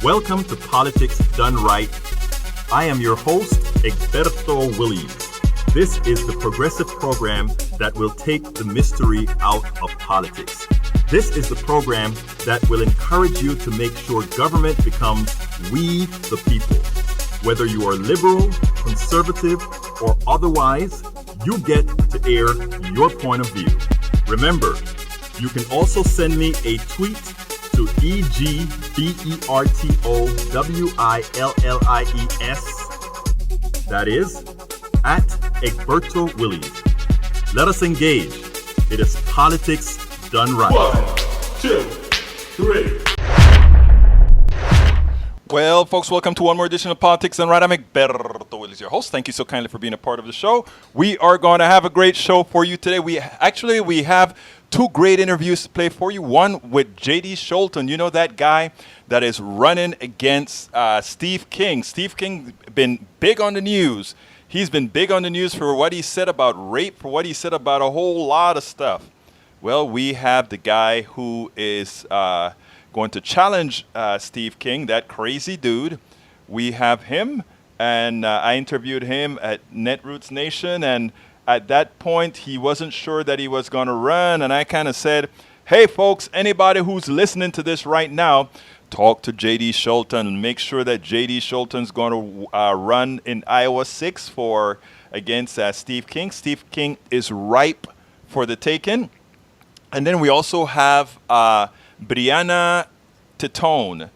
Welcome to Politics Done Right. I am your host, Egberto Williams. This is the progressive program that will take the mystery out of politics. This is the program that will encourage you to make sure government becomes we the people. Whether you are liberal, conservative, or otherwise, you get to air your point of view. Remember, you can also send me a tweet to EGBERTOWILLIES. That is, at Egberto Williams. Let us engage. It is politics done right. 1, 2, 3. Well, folks, welcome to one more edition of Politics Done Right. I'm Egberto Williams, your host. Thank you so kindly for being a part of the show. We are going to have a great show for you today. We have two great interviews to play for you. One with JD Scholten. You know that guy that is running against Steve King. Steve King been big on the news. He's been big on the news for what he said about rape, for what he said about a whole lot of stuff. Well, we have the guy who is going to challenge Steve King, that crazy dude. We have him, and I interviewed him at Netroots Nation, and at that point, he wasn't sure that he was going to run, and I kind of said, hey, folks, anybody who's listening to this right now, talk to JD Scholten and make sure that JD Scholten's going to run in Iowa 6 against Steve King. Steve King is ripe for the taking. And then we also have Brianna Titone.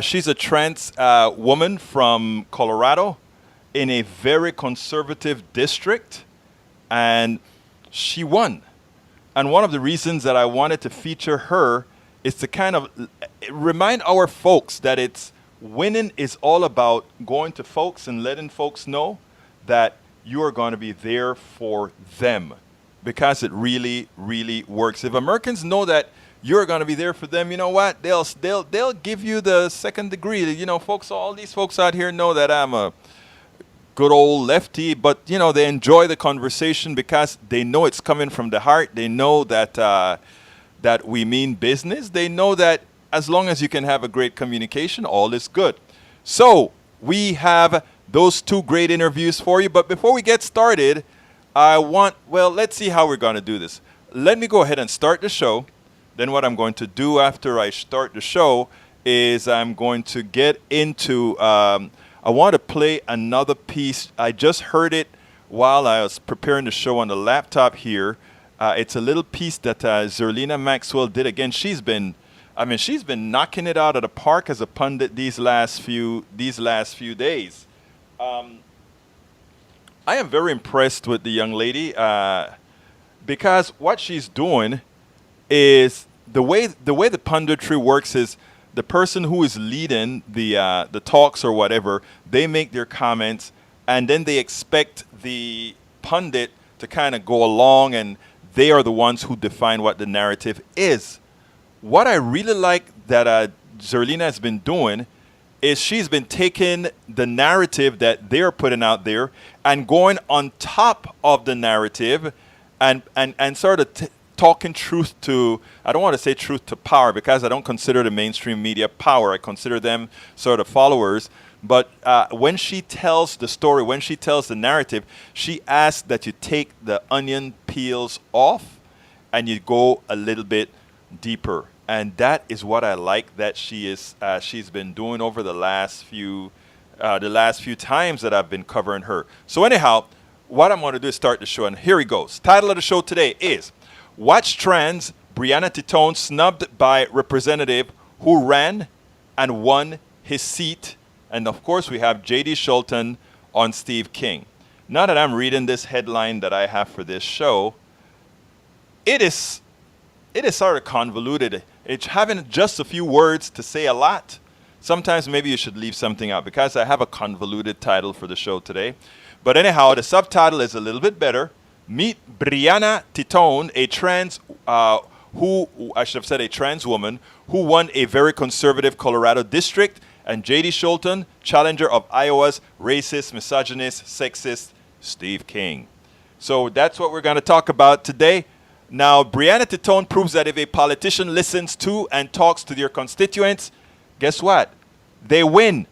She's a trans woman from Colorado in a very conservative district. And she won. And one of the reasons that I wanted to feature her is to kind of remind our folks that winning is all about going to folks and letting folks know that you are going to be there for them, because it really, really works. If Americans know that you're going to be there for them, you know what? They'll give you the second degree. You know, folks, all these folks out here know that I'm a good old lefty, but you know, they enjoy the conversation because they know it's coming from the heart. They know that that we mean business. They know that as long as you can have a great communication, all is good. So we have those two great interviews for you. But before we get started, let's see how we're going to do this. Let me go ahead and start the show. Then what I'm going to do after I start the show is I'm going to get into I want to play another piece. I just heard it while I was preparing the show on the laptop here. It's a little piece that Zerlina Maxwell did. Again, she's been knocking it out of the park as a pundit these last few days. I am very impressed with the young lady because what she's doing is the way the punditry works is, the person who is leading the talks or whatever, they make their comments, and then they expect the pundit to kind of go along, and they are the ones who define what the narrative is. What I really like that Zerlina has been doing is she's been taking the narrative that they're putting out there and going on top of the narrative and sort of talking truth to, I don't want to say truth to power because I don't consider the mainstream media power. I consider them sort of followers. But when she tells the story, when she tells the narrative, she asks that you take the onion peels off and you go a little bit deeper. And that is what I like that she's been doing over the last few times that I've been covering her. So anyhow, what I'm going to do is start the show, and here he goes. Title of the show today is Watch Trans Brianna Titone Snubbed by Representative Who Ran and Won His Seat. And of course, we have JD Scholten on Steve King. Now that I'm reading this headline that I have for this show, it is sort of convoluted. It's having just a few words to say a lot. Sometimes maybe you should leave something out because I have a convoluted title for the show today. But anyhow, the subtitle is a little bit better. Meet Brianna Titone, a trans woman who won a very conservative Colorado district, and JD Scholten, challenger of Iowa's racist, misogynist, sexist Steve King. So that's what we're going to talk about today. Now, Brianna Titone proves that if a politician listens to and talks to their constituents, guess what? they win.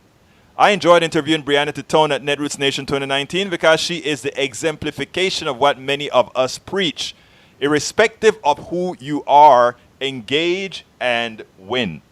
I enjoyed interviewing Brianna Titone at Netroots Nation 2019 because she is the exemplification of what many of us preach. Irrespective of who you are, engage and win.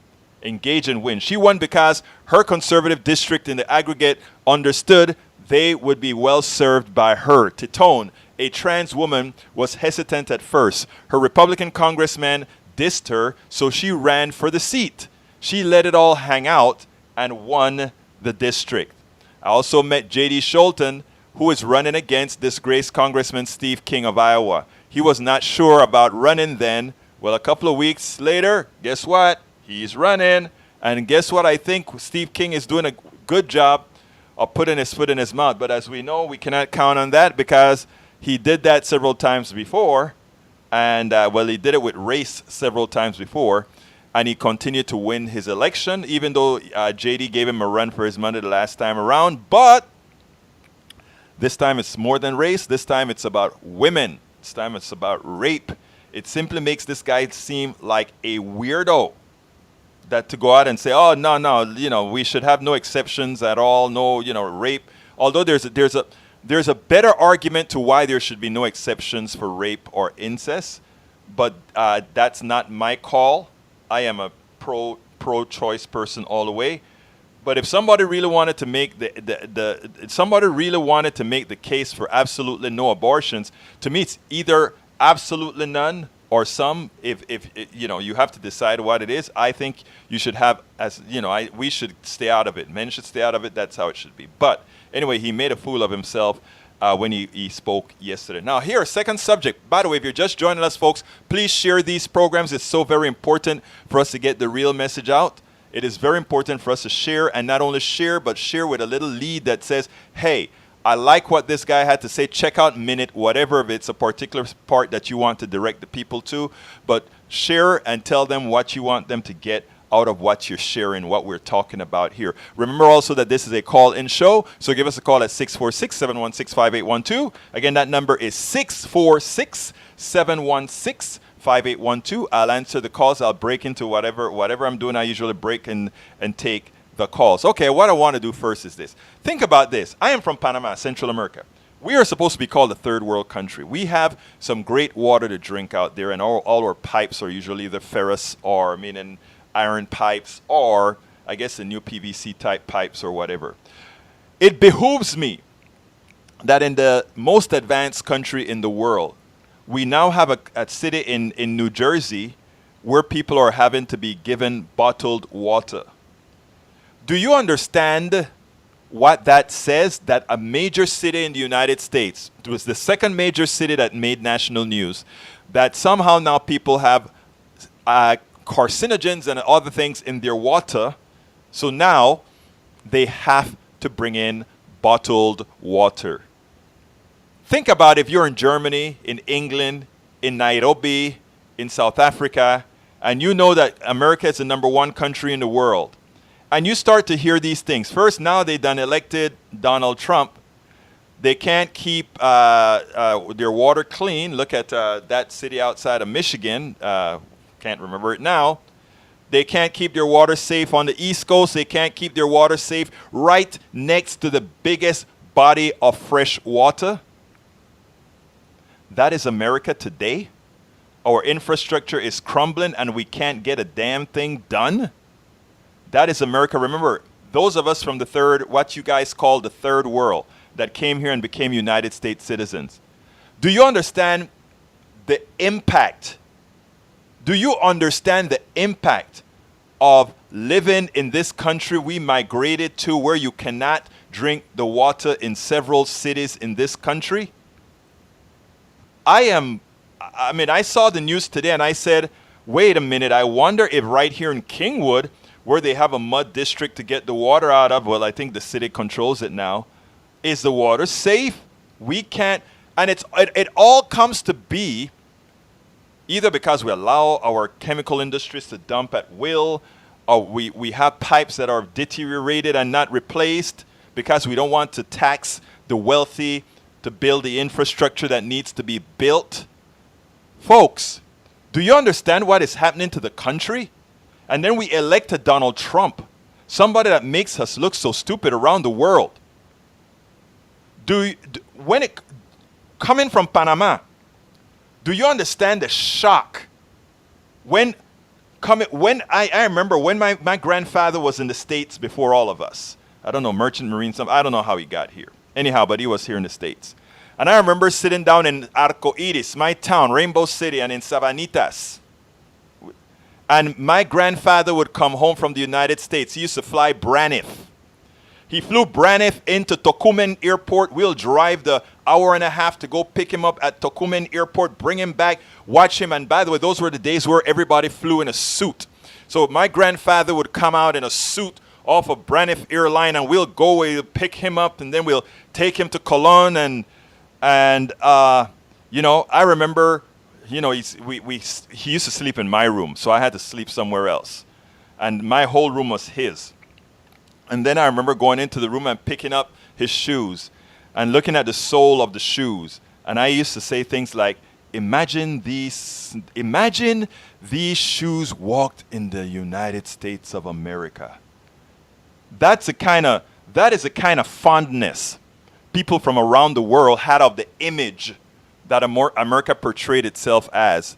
Engage and win. She won because her conservative district in the aggregate understood they would be well served by her. Titone, a trans woman, was hesitant at first. Her Republican congressman dissed her, so she ran for the seat. She let it all hang out and won the district. I also met JD Scholten, who is running against disgraced Congressman Steve King of Iowa. He was not sure about running then. Well, a couple of weeks later, guess what? He's running. And guess what? I think Steve King is doing a good job of putting his foot in his mouth. But as we know, we cannot count on that because he did that several times before. And, well, he did it with race several times before. And he continued to win his election, even though JD gave him a run for his money the last time around. But this time it's more than race. This time it's about women. This time it's about rape. It simply makes this guy seem like a weirdo. That to go out and say, oh, no, you know, we should have no exceptions at all, no, you know, rape. Although there's a better argument to why there should be no exceptions for rape or incest. But that's not my call. I am a pro-choice person all the way, but if somebody really wanted to make the case for absolutely no abortions, to me it's either absolutely none or some. If you know, you have to decide what it is. I think you should have, as you know, we should stay out of it. Men should stay out of it. That's how it should be. But anyway, he made a fool of himself when he spoke yesterday. Now, here, second subject. By the way, if you're just joining us, folks, please share these programs. It's so very important for us to get the real message out. It is very important for us to share, and not only share, but share with a little lead that says, hey, I like what this guy had to say. Check out minute, whatever, if it's a particular part that you want to direct the people to. But share and tell them what you want them to get out of what you're sharing, what we're talking about here. Remember also that this is a call-in show, so give us a call at 646-716-5812. Again, that number is 646-716-5812. I'll answer the calls. I'll break into whatever I'm doing. I usually break and take the calls. Okay, what I want to do first is this. Think about this. I am from Panama, Central America. We are supposed to be called a third world country. We have some great water to drink out there, and all our pipes are usually either ferrous or, iron pipes, or I guess the new PVC type pipes or whatever. It behooves me that in the most advanced country in the world, we now have a city in New Jersey where people are having to be given bottled water. Do you understand what that says? That a major city in the United States, it was the second major city that made national news, that somehow now people have carcinogens and other things in their water, so now they have to bring in bottled water. Think about if you're in Germany, in England, in Nairobi, in South Africa, and you know that America is the #1 country in the world, and you start to hear these things. First, now they done elected Donald Trump. They can't keep their water clean. Look at that city outside of Michigan. Can't remember it now. They can't keep their water safe on the East Coast. They can't keep their water safe right next to the biggest body of fresh water. That is America today. Our infrastructure is crumbling and we can't get a damn thing done. That is America. Remember, those of us from the third, what you guys call the third world, that came here and became United States citizens. Do you understand the impact? Do you understand the impact of living in this country we migrated to, where you cannot drink the water in several cities in this country? I saw the news today and I said, wait a minute, I wonder if right here in Kingwood, where they have a mud district to get the water out of, well, I think the city controls it now, is the water safe? We can't, and it all comes to be either because we allow our chemical industries to dump at will, or we have pipes that are deteriorated and not replaced because we don't want to tax the wealthy to build the infrastructure that needs to be built. Folks, do you understand what is happening to the country? And then we elected Donald Trump. Somebody that makes us look so stupid around the world. When it coming from Panama, do you understand the shock? I remember when my grandfather was in the States before all of us. I don't know, merchant marine, I don't know how he got here. Anyhow, but he was here in the States. And I remember sitting down in Arco Iris, my town, Rainbow City, and in Sabanitas. And my grandfather would come home from the United States. He used to fly Braniff. He flew Braniff into Tocumen Airport. We'll drive the hour and a half to go pick him up at Tocumen Airport, bring him back, watch him. And by the way, those were the days where everybody flew in a suit. So my grandfather would come out in a suit off of Braniff Airline, and we'll go away, pick him up, and then we'll take him to Cologne. And I remember, he used to sleep in my room, so I had to sleep somewhere else. And my whole room was his. And then I remember going into the room and picking up his shoes and looking at the sole of the shoes. And I used to say things like, imagine these shoes walked in the United States of America. That is a kind of fondness people from around the world had of the image that America portrayed itself as.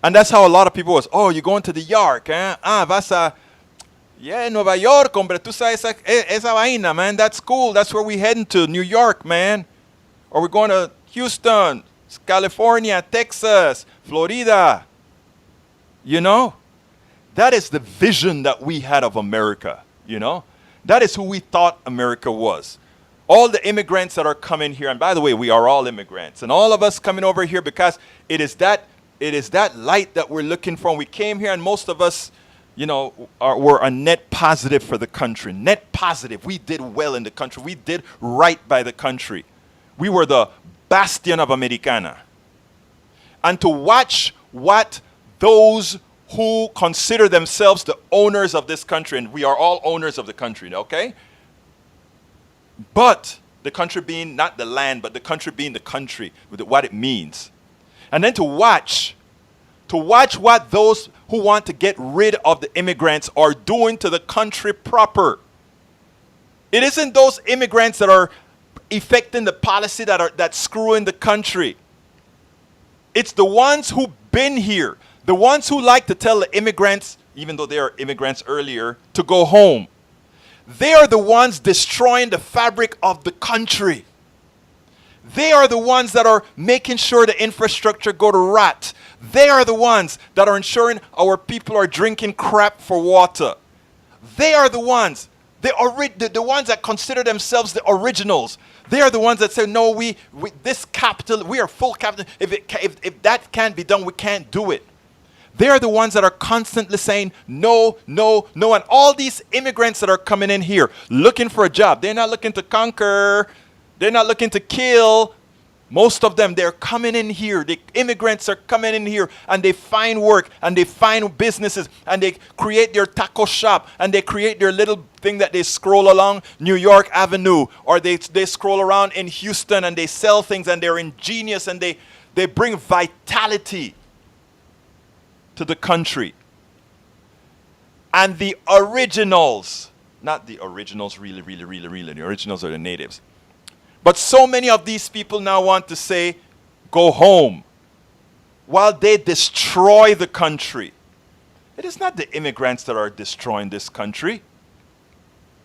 And that's how a lot of people was, oh, you're going to the York, eh? Vas a... Yeah, Nueva York, hombre, tú sabes esa vaina, man. That's cool. That's where we heading to, New York, man. Or we're going to Houston, California, Texas, Florida. That is the vision that we had of America, That is who we thought America was. All the immigrants that are coming here, and by the way, we are all immigrants, and all of us coming over here because it is that light that we're looking for. And we came here, and most of us, were a net positive for the country. Net positive. We did well in the country. We did right by the country. We were the bastion of Americana. And to watch what those who consider themselves the owners of this country, and we are all owners of the country, okay? But the country being not the land, but the country being the country, with what it means. And then to watch what those who want to get rid of the immigrants are doing to the country proper. It isn't those immigrants that are effecting the policy that's screwing the country. It's the ones who've been here, the ones who like to tell the immigrants, even though they are immigrants earlier, to go home. They are the ones destroying the fabric of the country. They are the ones that are making sure the infrastructure go to rot. They are the ones that are ensuring our people are drinking crap for water. They are the ones, the ones that consider themselves the originals. They are the ones that say, no, we are full capital. If that can't be done, we can't do it. They are the ones that are constantly saying, no, no, no. And all these immigrants that are coming in here looking for a job, they're not looking to conquer. They're not looking to kill. Most of them, they're coming in here. The immigrants are coming in here and they find work and they find businesses and they create their taco shop and they create their little thing that they scroll along New York Avenue, or they scroll around in Houston and they sell things and they're ingenious and they bring vitality to the country. And the originals, not the originals really, the originals are the natives. But so many of these people now want to say, go home, while they destroy the country. It is not the immigrants that are destroying this country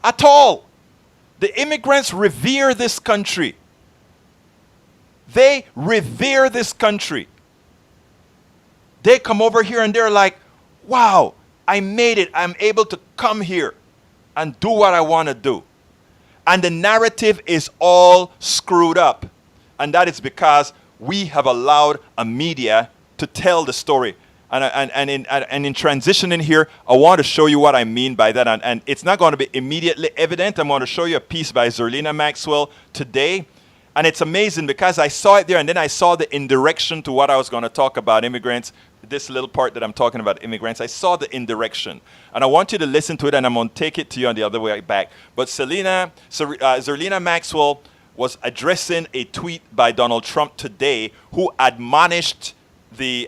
at all. The immigrants revere this country. They revere this country. They come over here and they're like, wow, I made it. I'm able to come here and do what I want to do. And the narrative is all screwed up. And that is because we have allowed a media to tell the story. And in transitioning here, I want to show you what I mean by that. And it's not going to be immediately evident. I'm going to show you a piece by Zerlina Maxwell today. And it's amazing because I saw it there and then I saw the indirection to what I was going to talk about immigrants. This little part that I'm talking about immigrants, I saw the indirection. And I want you to listen to it and I'm going to take it to you on the other way back. But Zerlina Maxwell was addressing a tweet by Donald Trump today who admonished the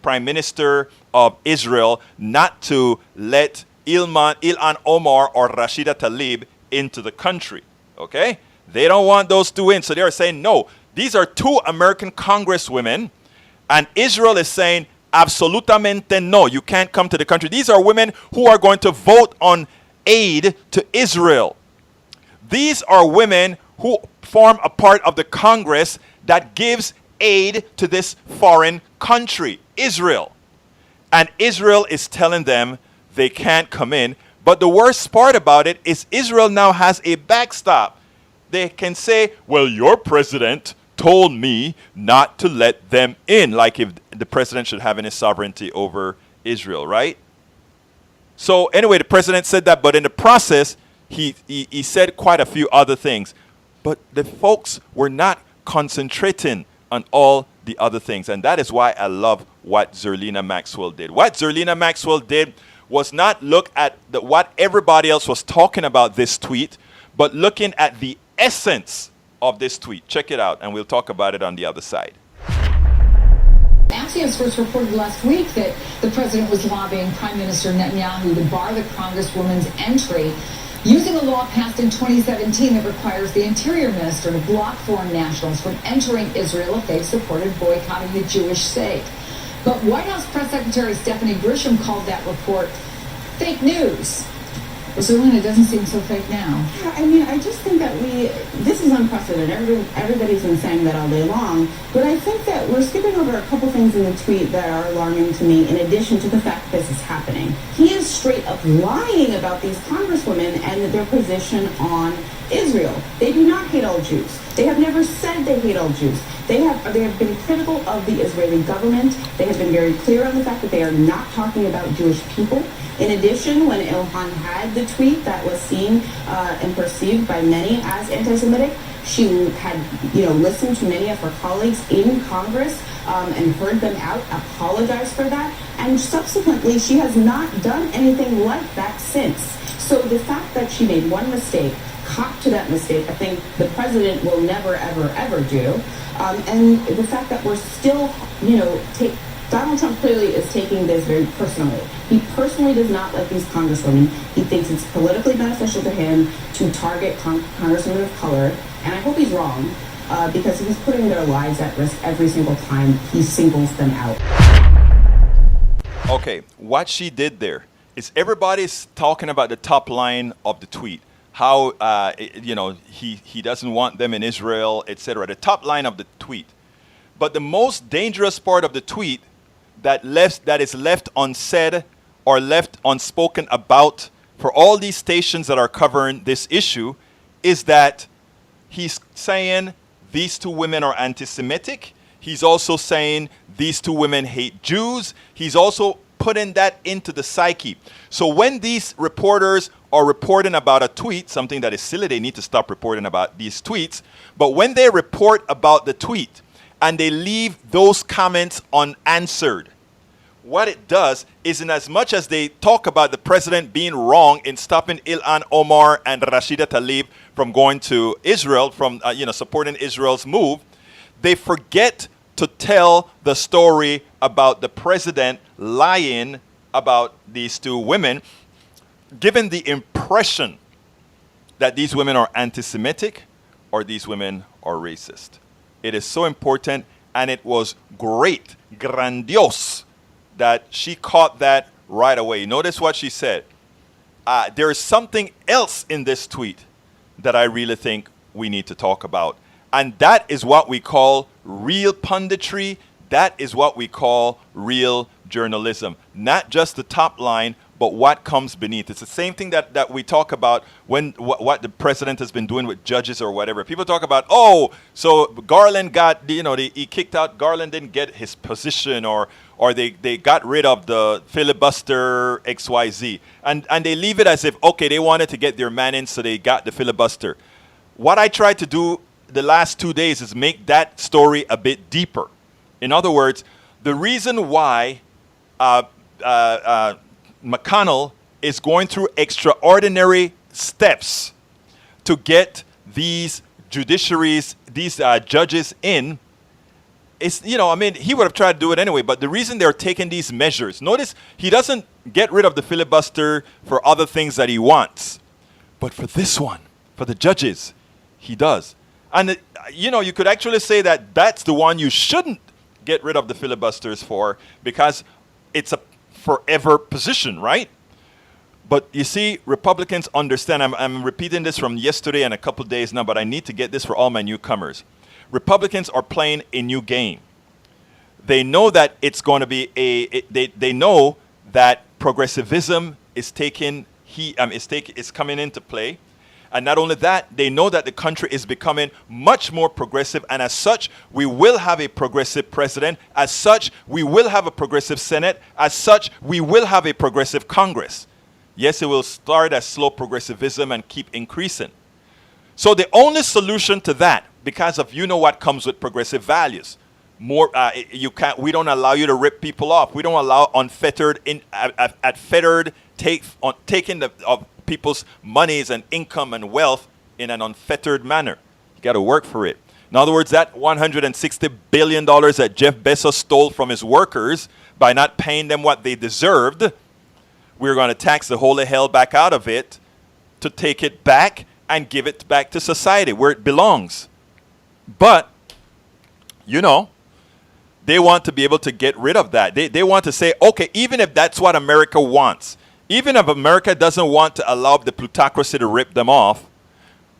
Prime Minister of Israel not to let Ilhan Omar or Rashida Tlaib into the country. Okay? They don't want those two in. So they're saying, no, these are two American congresswomen. And Israel is saying, absolutamente no, you can't come to the country. These are women who are going to vote on aid to Israel. These are women who form a part of the Congress that gives aid to this foreign country, Israel. And Israel is telling them they can't come in. But the worst part about it is Israel now has a backstop. They can say, well, your president told me not to let them in, like if the president should have any sovereignty over Israel, right? So anyway, the president said that, but in the process, he said quite a few other things. But the folks were not concentrating on all the other things. And that is why I love what Zerlina Maxwell did. What Zerlina Maxwell did was not look at what everybody else was talking about this tweet, but looking at the essence of this tweet. Check it out, and we'll talk about it on the other side. Axios first reported last week that the president was lobbying Prime Minister Netanyahu to bar the congresswoman's entry, using a law passed in 2017 that requires the interior minister to block foreign nationals from entering Israel if they've supported boycotting the Jewish state. But White House Press Secretary Stephanie Grisham called that report fake news. Well, Zerlina, it doesn't seem so fake now. Yeah, I mean, I just think that this is unprecedented. Everybody's been saying that all day long. But I think that we're skipping over a couple things in the tweet that are alarming to me, in addition to the fact that this is happening. He is straight up lying about these congresswomen and their position on Israel. They do not hate all Jews. They have never said they hate all Jews. They have been critical of the Israeli government. They have been very clear on the fact that they are not talking about Jewish people. In addition, when Ilhan had the tweet that was seen and perceived by many as anti-Semitic, she had, listened to many of her colleagues in Congress and heard them out, apologize for that, and subsequently she has not done anything like that since. So the fact that she made one mistake, cop to that mistake, I think the president will never, ever, ever do. And the fact that we're still, Donald Trump clearly is taking this very personally. He personally does not like these congresswomen. He thinks it's politically beneficial to him to target congresswomen of color. And I hope he's wrong, because he's putting their lives at risk every single time he singles them out. Okay, what she did there is everybody's talking about the top line of the tweet. How, he doesn't want them in Israel, etc. The top line of the tweet. But the most dangerous part of the tweet that is left unsaid or left unspoken about for all these stations that are covering this issue is that he's saying these two women are anti-Semitic. He's also saying these two women hate Jews. He's also putting that into the psyche. So when these reporters are reporting about a tweet, something that is silly, they need to stop reporting about these tweets. But when they report about the tweet and they leave those comments unanswered, what it does is, in as much as they talk about the president being wrong in stopping Ilhan Omar and Rashida Tlaib from going to Israel, from supporting Israel's move, they forget to tell the story about the president lying about these two women, giving the impression that these women are anti-Semitic or these women are racist. It is so important, and it was great, grandiose, that she caught that right away. Notice what she said. There is something else in this tweet that I really think we need to talk about. And that is what we call real punditry. That is what we call real journalism. Not just the top line, but what comes beneath. It's the same thing that we talk about when what the president has been doing with judges or whatever. People talk about, so Garland got, he kicked out, Garland didn't get his position, or they got rid of the filibuster XYZ. And they leave it as if, okay, they wanted to get their man in, so they got the filibuster. What I tried to do the last 2 days is make that story a bit deeper. In other words, the reason why McConnell is going through extraordinary steps to get these judges in it's, I mean, he would have tried to do it anyway, but the reason they're taking these measures, notice he doesn't get rid of the filibuster for other things that he wants. But for this one, for the judges, he does. And, you could actually say that that's the one you shouldn't get rid of the filibusters for, because it's a forever position, right? But you see, Republicans understand. I'm repeating this from yesterday and a couple of days now, but I need to get this for all my newcomers. Republicans are playing a new game. They know that it's going to be they know that progressivism is is coming into play. And not only that, they know that the country is becoming much more progressive, and as such, we will have a progressive president. As such, we will have a progressive Senate. As such, we will have a progressive Congress. Yes, it will start as slow progressivism and keep increasing. So the only solution to that, because of what comes with progressive values, we don't allow you to rip people off. We don't allow unfettered taking of people's monies and income and wealth in an unfettered manner. You got to work for it. In other words, that $160 billion that Jeff Bezos stole from his workers by not paying them what they deserved, we're going to tax the holy hell back out of it to take it back and give it back to society where it belongs. But, they want to be able to get rid of that. They want to say, okay, even if that's what America wants, even if America doesn't want to allow the plutocracy to rip them off,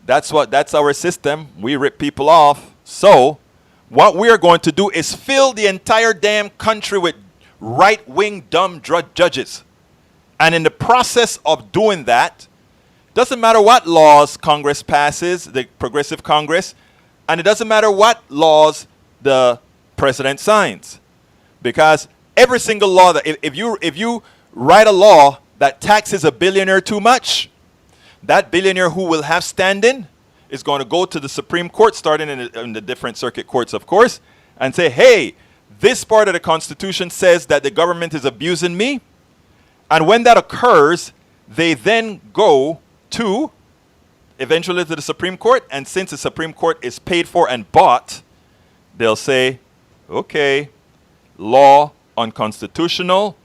that's our system. We rip people off. So what we are going to do is fill the entire damn country with right-wing dumb judges. And in the process of doing that, doesn't matter what laws Congress passes, the progressive Congress, and it doesn't matter what laws the president signs. Because every single law that if you write a law that taxes a billionaire too much, that billionaire who will have standing is going to go to the Supreme Court, starting in the different circuit courts, of course, and say, hey, this part of the Constitution says that the government is abusing me. And when that occurs, they then go to, eventually to the Supreme Court, and since the Supreme Court is paid for and bought, they'll say, okay, law unconstitutional,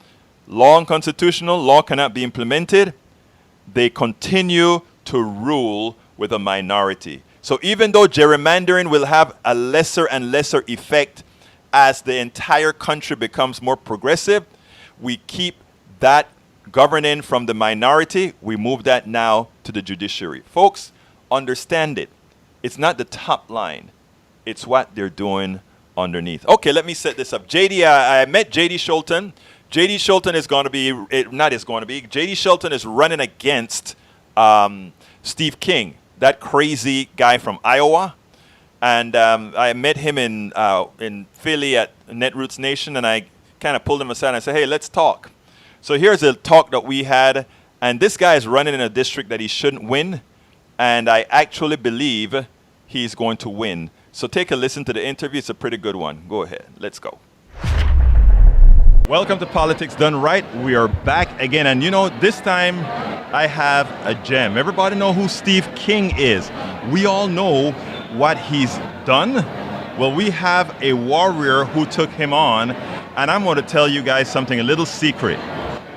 law cannot be implemented. They continue to rule with a minority. So even though gerrymandering will have a lesser and lesser effect as the entire country becomes more progressive, we keep that governing from the minority. We move that now to the judiciary. Folks, understand it. It's not the top line. It's what they're doing underneath. Okay, let me set this up. I met JD Scholten. JD Scholten is going to be, JD Scholten is running against Steve King, that crazy guy from Iowa. And I met him in Philly at Netroots Nation, and I kind of pulled him aside and I said, hey, let's talk. So here's a talk that we had, and this guy is running in a district that he shouldn't win, and I actually believe he's going to win. So take a listen to the interview. It's a pretty good one. Go ahead. Let's go. Welcome to Politics Done Right. We are back again, and this time I have a gem. Everybody know who Steve King is. We all know what he's done. Well, we have a warrior who took him on, and I'm going to tell you guys something, a little secret.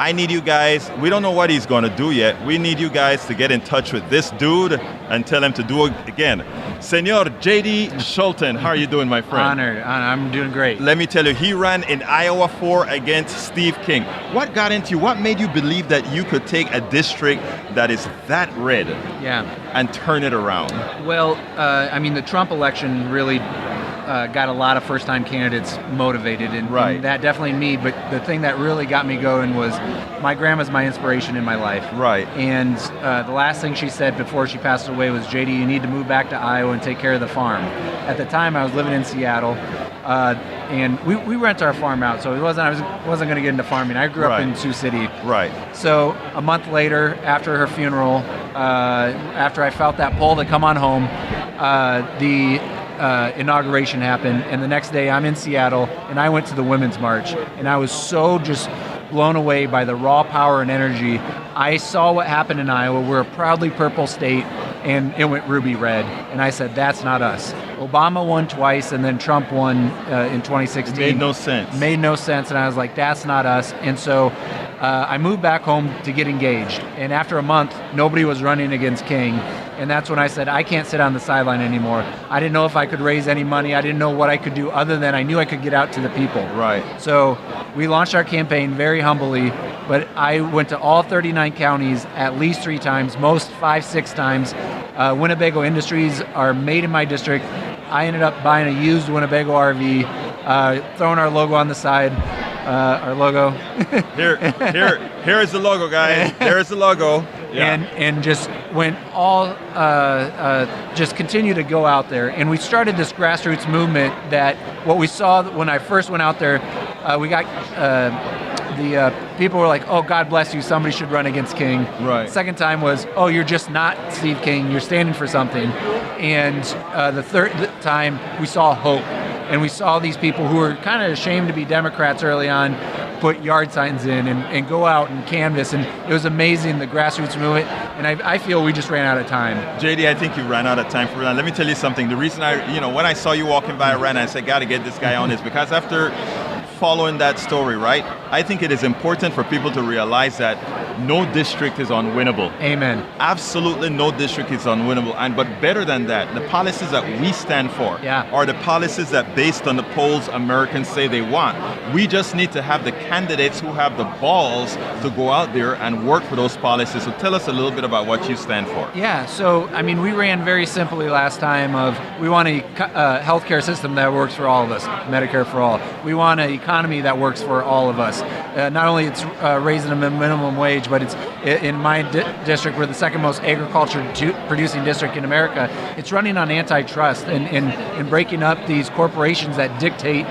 I need you guys, we don't know what he's going to do yet. We need you guys to get in touch with this dude and tell him to do it again. Senor JD Scholten, how are you doing, my friend? Honored. I'm doing great. Let me tell you, he ran in Iowa 4 against Steve King. What got into you? What made you believe that you could take a district that is that red and turn it around? Well, the Trump election really got a lot of first-time candidates motivated, and that definitely me. But the thing that really got me going was my grandma's my inspiration in my life. Right. And the last thing she said before she passed away was, JD, you need to move back to Iowa and take care of the farm. At the time, I was living in Seattle, and we rent our farm out, so I wasn't going to get into farming. I grew up in Sioux City. Right. So a month later, after her funeral, after I felt that pull to come on home, the inauguration happened, and the next day I'm in Seattle, and I went to the Women's March, and I was so just blown away by the raw power and energy. I saw what happened in Iowa. We're a proudly purple state. and it went ruby red. And I said, that's not us. Obama won twice, and then Trump won in 2016. It made no sense. Made no sense, and I was like, that's not us. And so I moved back home to get engaged. And after a month, nobody was running against King. And that's when I said, I can't sit on the sideline anymore. I didn't know if I could raise any money. I didn't know what I could do other than I knew I could get out to the people. Right. So we launched our campaign very humbly, but I went to all 39 counties at least 3 times, most 5, 6 times. Winnebago Industries are made in my district. I ended up buying a used Winnebago RV, throwing our logo on the side. Our logo. Here is the logo, guys. There is the logo. Yeah. And just went all, just continue to go out there. And we started this grassroots movement that what we saw when I first went out there, we got the people were like, oh, God bless you, somebody should run against King. Right. Second time was, oh, you're just not Steve King, you're standing for something. And the third time, we saw hope. And we saw these people who were kind of ashamed to be Democrats early on put yard signs in and go out and canvass. And it was amazing, the grassroots movement. And I feel we just ran out of time. JD, I think you ran out of time for that. Let me tell you something. The reason when I saw you walking by around, I said, got to get this guy on this, because after following that story, right, I think it is important for people to realize that no district is unwinnable. Amen. Absolutely no district is unwinnable. But better than that, the policies that we stand for are the policies that, based on the polls, Americans say they want. We just need to have the candidates who have the balls to go out there and work for those policies. So tell us a little bit about what you stand for. Yeah, so I mean, we ran very simply last time of, we want a healthcare system that works for all of us, Medicare for all. We want an economy that works for all of us. Not only it's raising the minimum wage, but it's in my district, we're the second most agriculture producing district in America. It's running on antitrust and breaking up these corporations that dictate.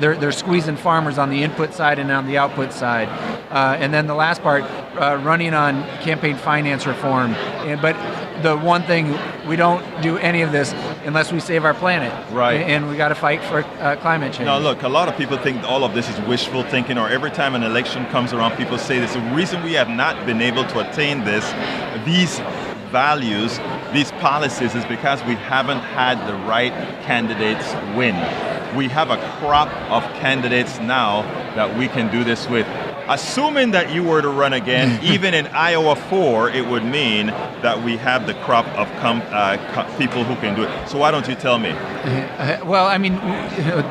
They're squeezing farmers on the input side and on the output side. And then the last part, running on campaign finance reform. But the one thing, we don't do any of this unless we save our planet. Right. And we got to fight for climate change. Now, look, a lot of people think all of this is wishful thinking, or every time an election comes around, people say this. The reason we have not been able to attain these values, these policies, is because we haven't had the right candidates win. We have a crop of candidates now that we can do this with. Assuming that you were to run again, even in Iowa 4, it would mean that we have the crop of people who can do it. So why don't you tell me? Well, I mean,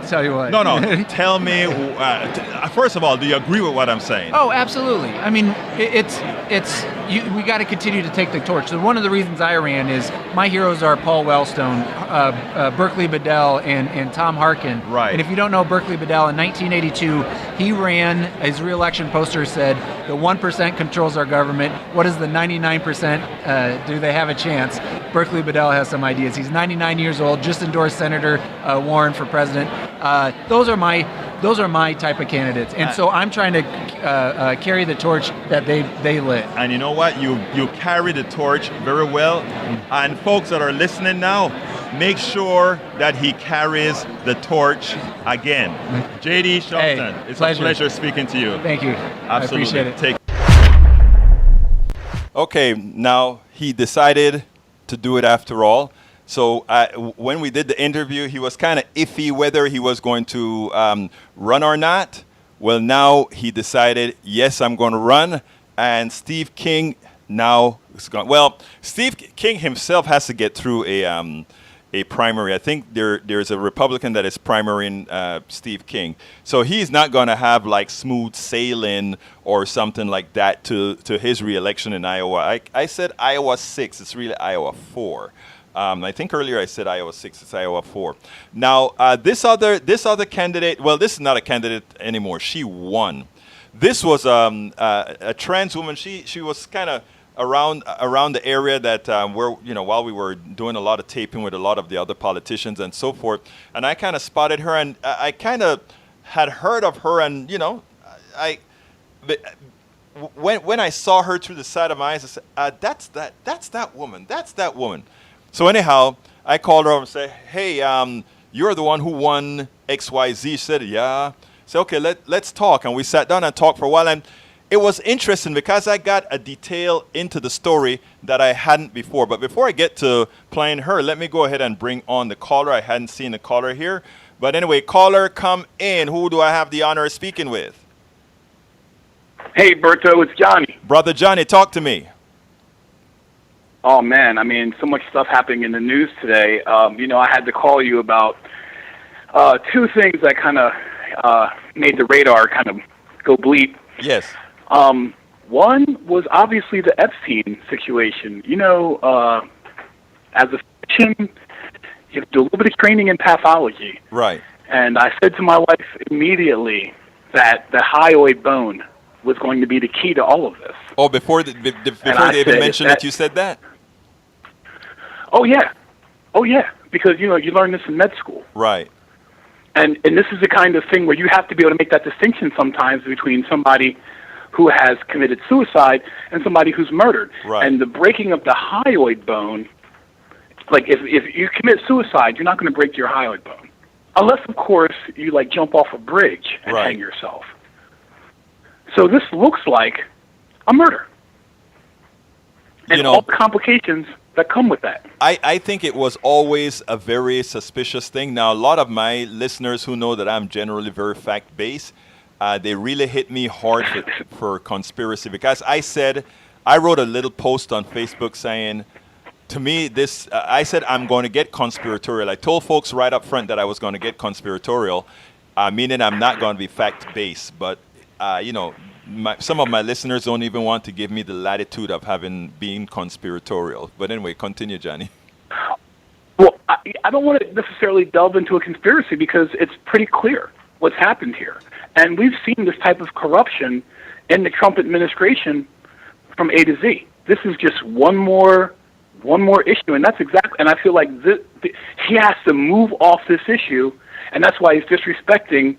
tell you what. No. Tell me. First of all, do you agree with what I'm saying? Oh, absolutely. I mean, we got to continue to take the torch. So one of the reasons I ran is my heroes are Paul Wellstone, Berkeley Bedell, and Tom Harkin. Right. And if you don't know Berkeley Bedell, in 1982, he ran, his re-election poster said, the 1% controls our government. What is the 99%? Do they have a chance? Berkeley Bedell has some ideas. He's 99 years old, just endorsed Senator Warren for president. Those are my type of candidates. And so I'm trying to carry the torch that they lit. And you know what? You carry the torch very well. And folks that are listening now, make sure that he carries the torch again. JD Scholten, it's a pleasure speaking to you. Thank you. Absolutely. I appreciate it. Okay, now he decided to do it after all. So when we did the interview, he was kind of iffy whether he was going to run or not. Well, now he decided, yes, I'm going to run. And Steve King now is gone. Well, Steve King himself has to get through a primary. I think there's a Republican that is primarying Steve King. So he's not going to have like smooth sailing or something like that to his reelection in Iowa. I said Iowa 6. It's really Iowa 4. I think earlier I said Iowa 6. It's Iowa 4. Now, this other candidate, well, this is not a candidate anymore. She won. This was a trans woman. She was kind of around the area that while we were doing a lot of taping with a lot of the other politicians and so forth, and I kind of spotted her, and I kind of had heard of her, and when I saw her through the side of my eyes, I said, that's that woman. So anyhow, I called her over and said, hey, you're the one who won XYZ. She said, yeah. I said, okay, let's talk, and we sat down and talked for a while, and it was interesting because I got a detail into the story that I hadn't before. But before I get to playing her, let me go ahead and bring on the caller. I hadn't seen the caller here. But anyway, caller, come in. Who do I have the honor of speaking with? Hey, Berto, it's Johnny. Brother Johnny, talk to me. Oh, man, I mean, so much stuff happening in the news today. I had to call you about two things that kind of made the radar kind of go bleep. Yes. One was obviously the Epstein situation. As a physician, you have to do a little bit of training in pathology. Right. And I said to my wife immediately that the hyoid bone was going to be the key to all of this. Oh, before they even mentioned that, you said that? Oh, yeah. Because, you learn this in med school. Right. And this is the kind of thing where you have to be able to make that distinction sometimes between somebody who has committed suicide and somebody who's murdered. Right. And the breaking of the hyoid bone, like if you commit suicide, you're not going to break your hyoid bone. Unless, of course, you jump off a bridge and hang yourself. So this looks like a murder. And all the complications that come with that. I think it was always a very suspicious thing. Now, a lot of my listeners who know that I'm generally very fact-based, they really hit me hard for conspiracy because I wrote a little post on Facebook saying, to me, I said I'm going to get conspiratorial. I told folks right up front that I was going to get conspiratorial, meaning I'm not going to be fact-based. But, some of my listeners don't even want to give me the latitude of being conspiratorial. But anyway, continue, Johnny. Well, I don't want to necessarily delve into a conspiracy because it's pretty clear what's happened here. And we've seen this type of corruption in the Trump administration from A to Z. This is just one more issue, and and I feel like he has to move off this issue, and that's why he's disrespecting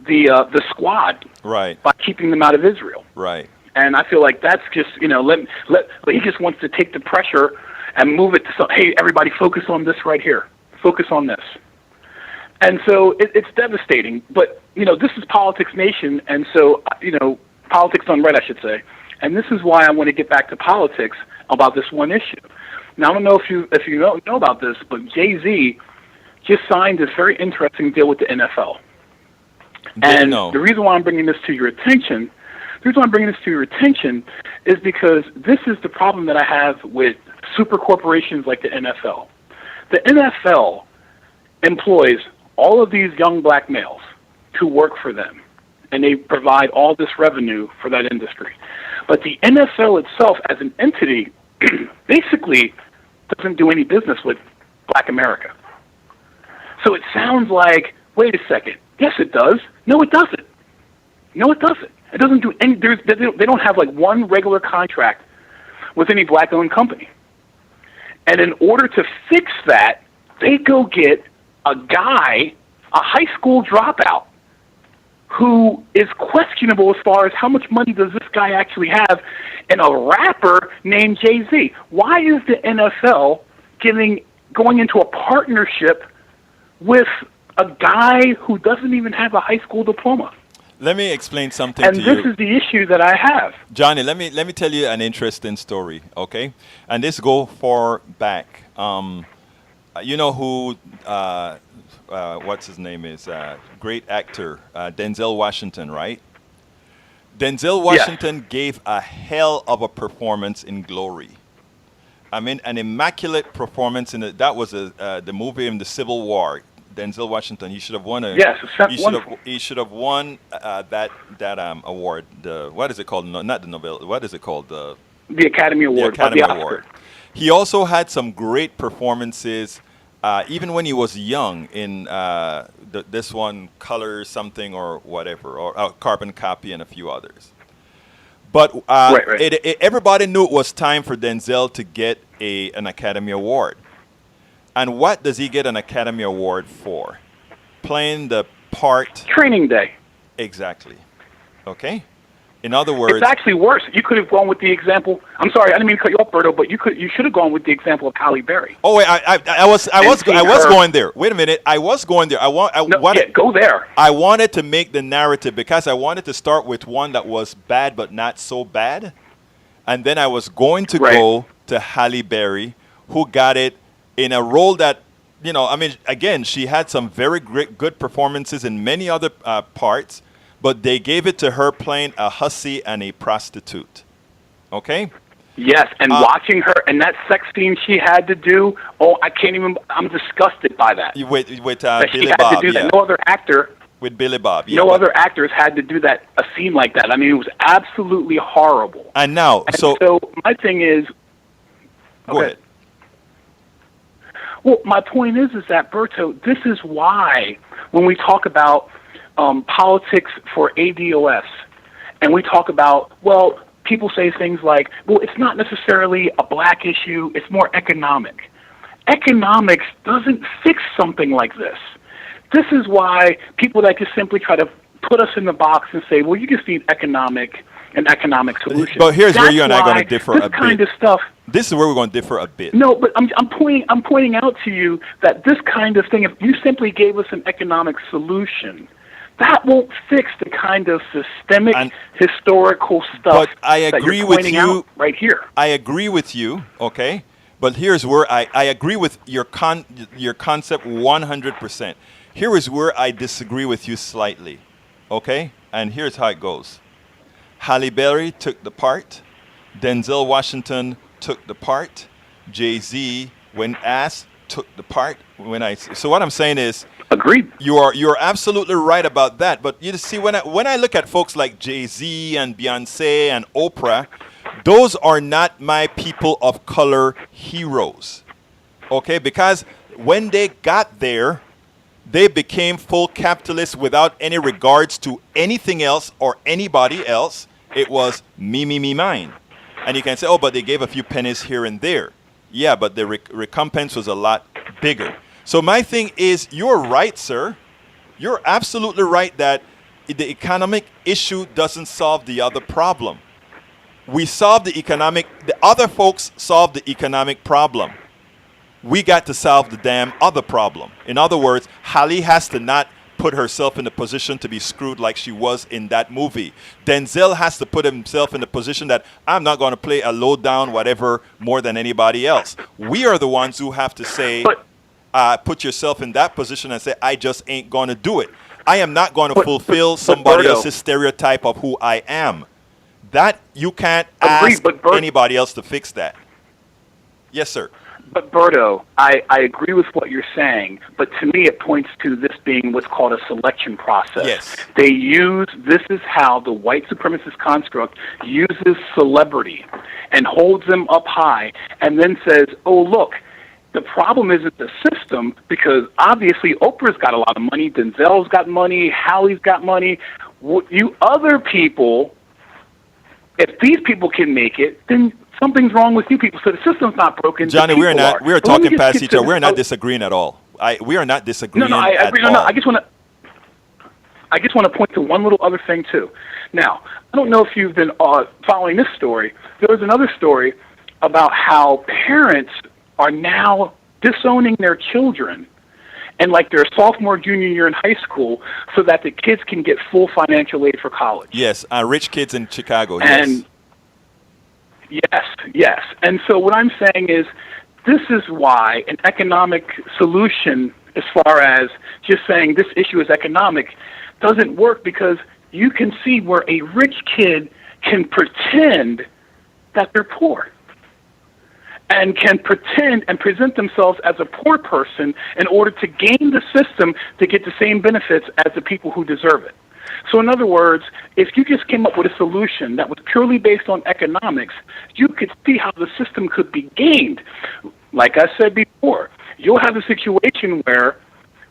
the squad, right, by keeping them out of Israel, right. And I feel like that's just he just wants to take the pressure and move it to hey, everybody, focus on this right here, focus on this, and so it's devastating. But this is Politcs Nation, and so Politics Done Right, I should say, and this is why I want to get back to politics about this one issue. Now, I don't know if you know about this, but Jay-Z just signed this very interesting deal with the NFL. And the reason why I'm bringing this to your attention, is because this is the problem that I have with super corporations like the NFL. The NFL employs all of these young black males to work for them, and they provide all this revenue for that industry. But the NFL itself, as an entity, basically doesn't do any business with Black America. So it sounds like, wait a second, yes it does. No, it doesn't. It doesn't do any, they don't have one regular contract with any black-owned company. And in order to fix that, they go get a guy, a high school dropout, who is questionable as far as how much money does this guy actually have, and a rapper named Jay-Z. Why is the NFL going into a partnership with a guy who doesn't even have a high school diploma? Let me explain something to you. And this is the issue that I have. Johnny, let me tell you an interesting story, okay? And this go far back. You know who, what's his name is? Great actor, Denzel Washington, right? Denzel Washington gave a hell of a performance in Glory. I mean, an immaculate performance in it. That was the movie in the Civil War. Denzel Washington, he should have won he should have won that award. What is it called? No, not the Nobel. What is it called? The Academy Award. The Academy Award. He also had some great performances, even when he was young in this one, Color Something or whatever, or Carbon Copy and a few others. But everybody knew it was time for Denzel to get an Academy Award. And what does he get an Academy Award for? Playing the part... Training Day. Exactly. Okay? In other words, it's actually worse. You could have gone with the example. I'm sorry, I didn't mean to cut you off, Berto, but you should have gone with the example of Halle Berry. oh wait, I was going there. Wait a minute, I was going there. Go there. I wanted to make the narrative because I wanted to start with one that was bad but not so bad, and then I was going to go to Halle Berry, who got it in a role that, you know, I mean, again, she had some very good performances in many other parts. But they gave it to her playing a hussy and a prostitute. Okay? Yes, and watching her and that sex scene she had to do, I can't even, I'm disgusted by that. With that Billy she had Bob, to do that. No other actor. With Billy Bob, no other actors had to do that, a scene like that. I mean, it was absolutely horrible. And now, so my thing is... Go ahead. Well, my point is that, Berto, this is why when we talk about politics for ADOS, and we talk about, well, people say things like, well, it's not necessarily a black issue, it's more economic. Economics doesn't fix something like this. This is why people that just simply try to put us in the box and say, well, you just need an economic solution. But here's where you and I are going to differ a bit. This kind of stuff. This is where we're going to differ a bit. No, but I'm pointing out to you that this kind of thing, if you simply gave us an economic solution, that won't fix the kind of systemic, historical stuff but I agree that you're with pointing you out right here. I agree with you, okay? But here's where I agree with your concept 100%. Here is where I disagree with you slightly, okay? And here's how it goes. Halle Berry took the part. Denzel Washington took the part. Jay-Z, when asked, took the part. So what I'm saying is, agreed. You're absolutely right about that. But you see, when I look at folks like Jay-Z and Beyonce and Oprah, those are not my people of color heroes. Okay? Because when they got there, they became full capitalists without any regards to anything else or anybody else. It was me, me, me, mine. And you can say, oh, but they gave a few pennies here and there. Yeah, but the recompense was a lot bigger. So my thing is, you're right, sir. You're absolutely right that the economic issue doesn't solve the other problem. We solved the other folks solved the economic problem. We got to solve the damn other problem. In other words, Halle has to not put herself in a position to be screwed like she was in that movie. Denzel has to put himself in a position that I'm not going to play a low down whatever more than anybody else. We are the ones who have to say, put yourself in that position and say, I just ain't going to do it. I am not going to fulfill somebody else's stereotype of who I am. That you can't ask anybody else to fix that. Yes, sir. But Berto, I agree with what you're saying, but to me it points to this being what's called a selection process. Yes. This is how the white supremacist construct uses celebrity and holds them up high and then says, oh, look, the problem isn't the system, because obviously Oprah's got a lot of money, Denzel's got money, Halle's got money. You other people, if these people can make it, then something's wrong with you people. So the system's not broken. Johnny, we're talking past each other. We're not disagreeing at all. We are not disagreeing I at all. No, I just want to point to one little other thing too. Now, I don't know if you've been following this story. There was another story about how parents are now disowning their children and like their sophomore, junior year in high school so that the kids can get full financial aid for college. Yes, rich kids in Chicago, and yes. And so what I'm saying is this is why an economic solution, as far as just saying this issue is economic, doesn't work, because you can see where a rich kid can pretend that they're poor and can pretend and present themselves as a poor person in order to game the system to get the same benefits as the people who deserve it. So in other words, if you just came up with a solution that was purely based on economics, you could see how the system could be gamed. Like I said before, you'll have a situation where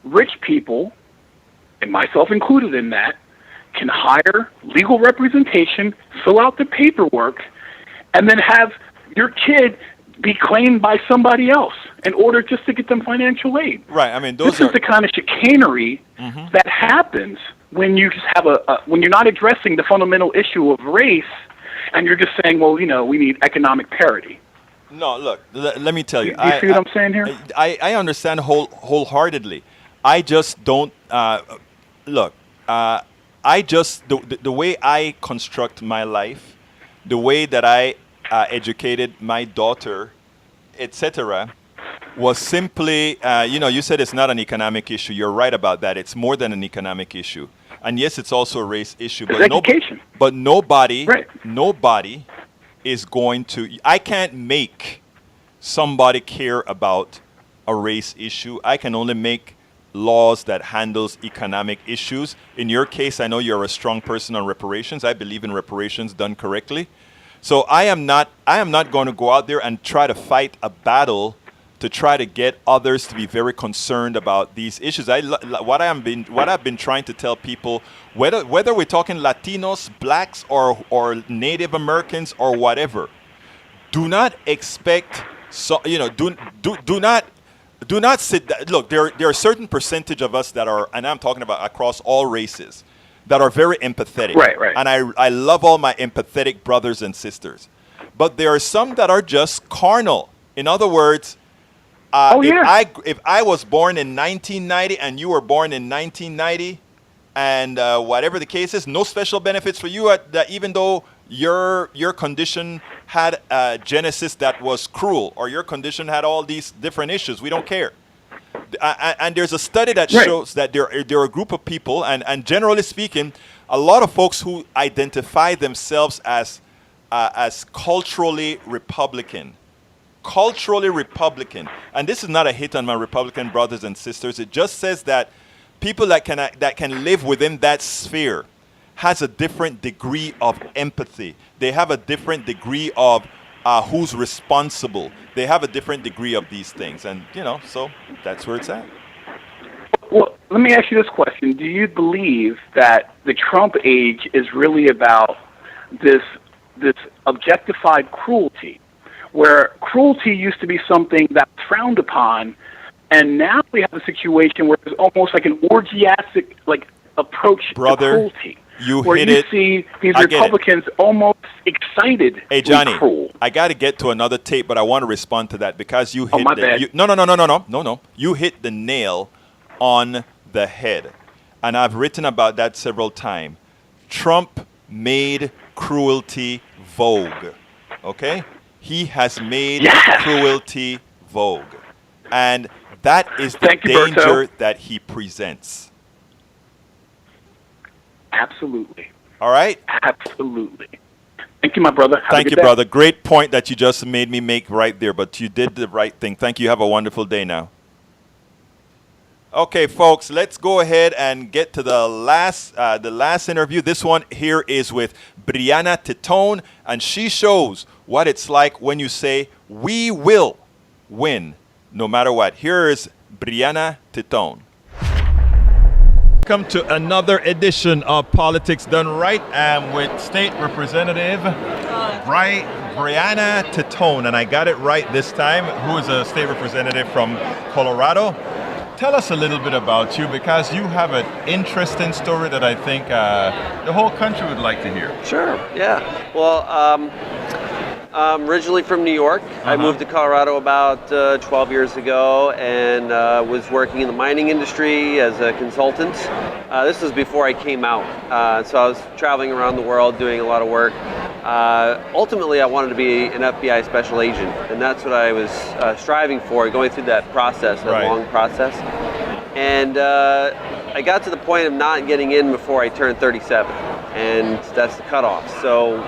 rich people, and myself included in that, can hire legal representation, fill out the paperwork, and then have your kid be claimed by somebody else in order just to get them financial aid. Right. I mean, this is the kind of chicanery that happens when you just have when you're not addressing the fundamental issue of race, and you're just saying, well, we need economic parity. No, look, let me tell you. You see what I'm saying here? I understand wholeheartedly. I just don't look. I just the way I construct my life, the way that I educated my daughter, etc., was simply, you said it's not an economic issue. You're right about that. It's more than an economic issue. And yes, it's also a race issue. But education. But nobody, right. Nobody is going to, I can't make somebody care about a race issue. I can only make laws that handles economic issues. In your case, I know you're a strong person on reparations. I believe in reparations done correctly. So I am not going to go out there and try to fight a battle to try to get others to be very concerned about these issues. What I've been trying to tell people, whether we're talking Latinos, blacks, or Native Americans or whatever, do not expect do not sit. Look, there are a certain percentage of us that are, and I'm talking about across all races, that are very empathetic. Right. And I love all my empathetic brothers and sisters. But there are some that are just carnal. In other words, if I was born in 1990 and you were born in 1990, and whatever the case is, no special benefits for you, even though your condition had a genesis that was cruel, or your condition had all these different issues. We don't care. And there's a study that shows that there are a group of people, and generally speaking, a lot of folks who identify themselves as culturally Republican. Culturally Republican. And this is not a hit on my Republican brothers and sisters. It just says that people that can live within that sphere has a different degree of empathy. They have a different degree of who's responsible. They have a different degree of these things. And, so that's where it's at. Well, let me ask you this question. Do you believe that the Trump age is really about this objectified cruelty, where cruelty used to be something that was frowned upon, and now we have a situation where it's almost like an orgiastic approach to cruelty? Where you see these Republicans almost excited. Hey, Johnny, cruel. I got to get to another tape, but I want to respond to that because you hit bad. You hit the nail on the head. And I've written about that several times. Trump made cruelty vogue. Okay? He has made cruelty vogue. And that is the danger that he presents. Absolutely. All right? Absolutely. Thank you, my brother. Thank you, brother. Great point that you just made me make right there, but you did the right thing. Thank you. Have a wonderful day now. Okay, folks, let's go ahead and get to the last interview. This one here is with Brianna Titone, and she shows what it's like when you say, we will win no matter what. Here is Brianna Titone. Welcome to another edition of Politics Done Right. I'm with State Representative Brianna Titone, and I got it right this time, who is a state representative from Colorado. Tell us a little bit about you, because you have an interesting story that I think the whole country would like to hear. Sure, yeah. Well, I'm originally from New York. I moved to Colorado about 12 years ago and was working in the mining industry as a consultant. This was before I came out. So I was traveling around the world doing a lot of work. Ultimately, I wanted to be an FBI special agent, and that's what I was striving for, going through that process, that long process. And I got to the point of not getting in before I turned 37. And that's the cutoff. So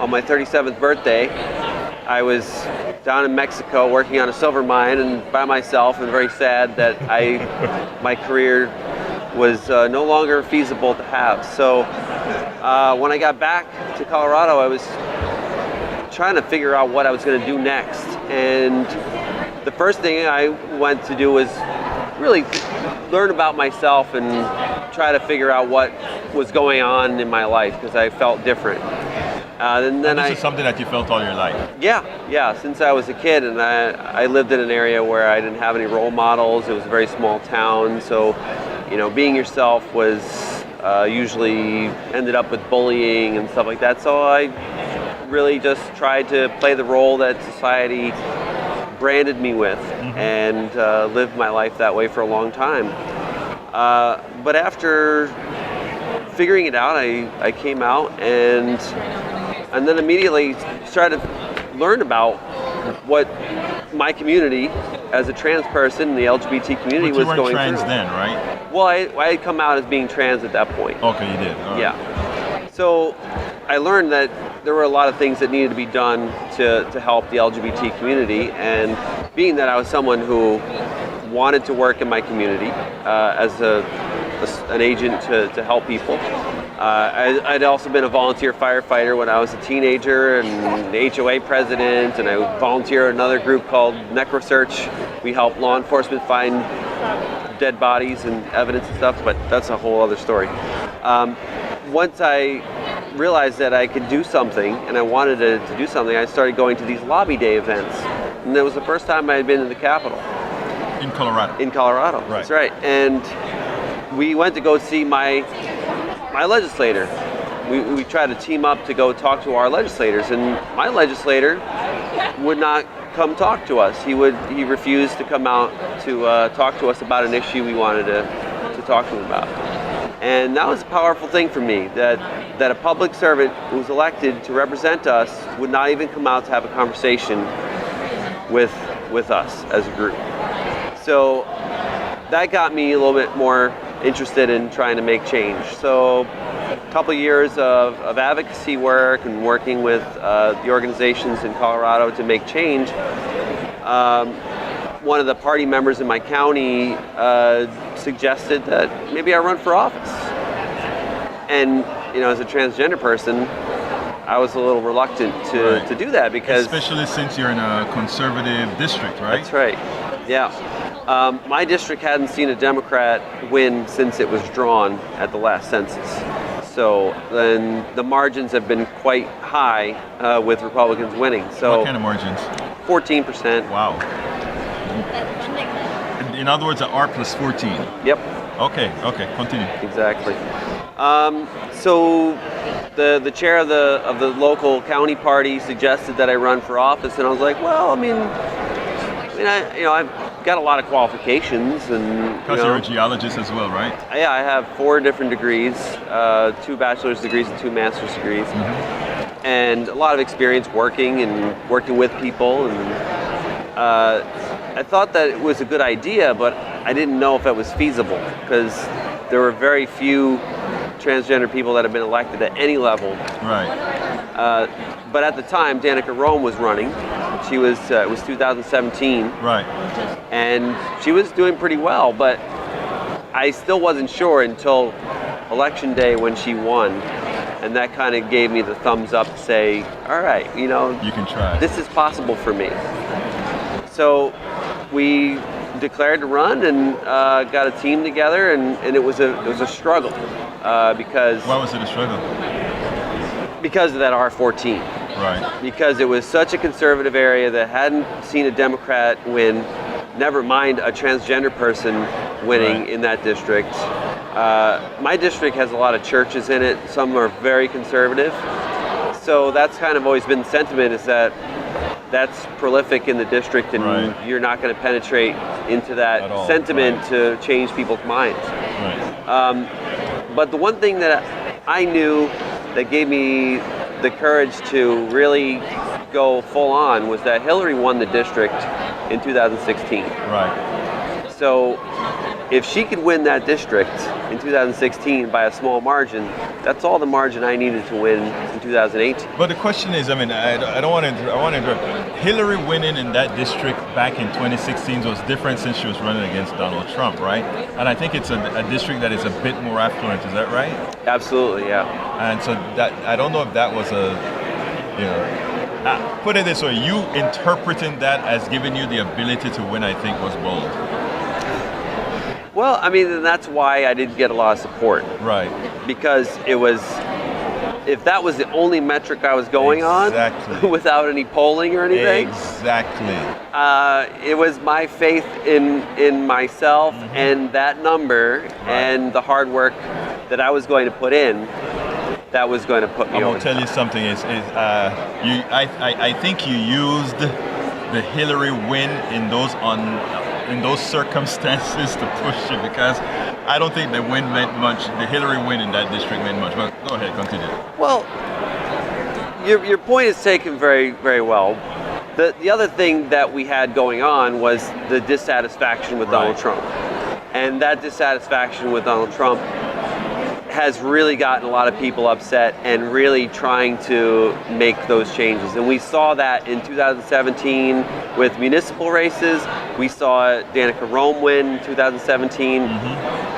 on my 37th birthday, I was down in Mexico working on a silver mine and by myself, and very sad that my career was no longer feasible to have. So when I got back to Colorado, I was trying to figure out what I was going to do next. And the first thing I went to do was really learn about myself and try to figure out what was going on in my life, because I felt different. And then this is something that you felt all your life? Yeah, since I was a kid, and I lived in an area where I didn't have any role models. It was a very small town, so being yourself was usually ended up with bullying and stuff like that. So I really just tried to play the role that society branded me with, and lived my life that way for a long time. But after figuring it out, I came out and then immediately started to learn about what my community as a trans person, the LGBT community, But was you weren't going trans through. then, right? Well, I had come out as being trans at that point. Okay, you did. All right. Yeah. So I learned that there were a lot of things that needed to be done to help the LGBT community, and being that I was someone who wanted to work in my community as an agent to help people. I'd also been a volunteer firefighter when I was a teenager, and HOA president, and I volunteered at another group called Netroots. We help law enforcement find dead bodies and evidence and stuff, but that's a whole other story. Once I realized that I could do something and I wanted to do something, I started going to these lobby day events. And it was the first time I had been in the Capitol. In Colorado. In Colorado, Right. That's right. And we went to go see my legislator. We tried to team up to go talk to our legislators, and my legislator would not come talk to us. He refused to come out to talk to us about an issue we wanted to talk to him about. And that was a powerful thing for me, that a public servant who was elected to represent us would not even come out to have a conversation with us as a group. So that got me a little bit more interested in trying to make change. So a couple of years of advocacy work and working with the organizations in Colorado to make change. One of the party members in my county suggested that maybe I run for office. And as a transgender person, I was a little reluctant to do that because... Especially since you're in a conservative district, right? That's right, yeah. My district hadn't seen a Democrat win since it was drawn at the last census. So then the margins have been quite high with Republicans winning. So what kind of margins? 14%. Wow. In other words, an R plus 14. Yep. Okay, continue. Exactly. So the chair of the local county party suggested that I run for office, and I was like, well, I've got a lot of qualifications, and Because you're a geologist as well, right? Yeah, I have 4 different degrees, 2 bachelor's degrees and 2 master's degrees, and a lot of experience working with people, and I thought that it was a good idea, but I didn't know if it was feasible because there were very few transgender people that have been elected at any level. Right. But at the time, Danica Rome was running. She was it was 2017. Right. And she was doing pretty well, but I still wasn't sure until Election Day when she won. And that kind of gave me the thumbs up to say, all right, you can try. This is possible for me. So we declared to run and got a team together, and it was a struggle because... Why was it a struggle? Because of that R14. Right. Because it was such a conservative area that hadn't seen a Democrat win, never mind a transgender person winning in that district. My district has a lot of churches in it. Some are very conservative. So that's kind of always been the sentiment, is that that's prolific in the district, and you're not going to penetrate into that sentiment to change people's minds. Right. But the one thing that I knew that gave me the courage to really go full on was that Hillary won the district in 2016. Right. So if she could win that district in 2016 by a small margin, that's all the margin I needed to win in 2018. But the question is, I don't want to interrupt. Hillary winning in that district back in 2016 was different since she was running against Donald Trump, right? And I think it's a district that is a bit more affluent. Is that right? Absolutely, yeah. And so that, I don't know if that was put it this way, you interpreting that as giving you the ability to win, I think, was bold. Well, that's why I didn't get a lot of support. Right. Because it was if that was the only metric I was going on, without any polling or anything, it was my faith in myself and that number and the hard work that I was going to put in. That was going to put me over. I'm going to tell you something. I think you used the Hillary win in those circumstances to push it, because I don't think the win meant much. The Hillary win in that district meant much. But go ahead, continue. Well, your point is taken very, very well. The other thing that we had going on was the dissatisfaction with Donald Trump. And that dissatisfaction with Donald Trump has really gotten a lot of people upset and really trying to make those changes. And we saw that in 2017 with municipal races. We saw Danica Rome win in 2017.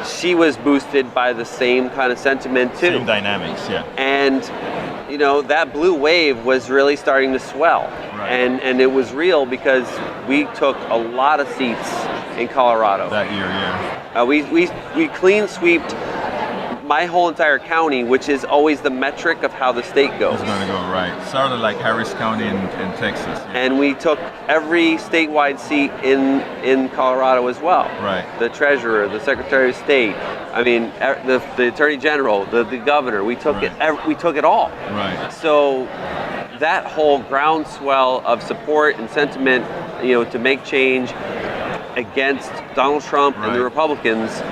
She was boosted by the same kind of sentiment too. Same dynamics, yeah. And that blue wave was really starting to swell. And it was real because we took a lot of seats in Colorado. That year, yeah. We clean sweeped my whole entire county, which is always the metric of how the state goes. It's going to go right. Sort of like Harris County in Texas. Yeah. And we took every statewide seat in Colorado as well. Right. The treasurer, the secretary of state, I mean, the attorney general, the governor. We took it. We took it all. Right. So that whole groundswell of support and sentiment, to make change against Donald Trump and the Republicans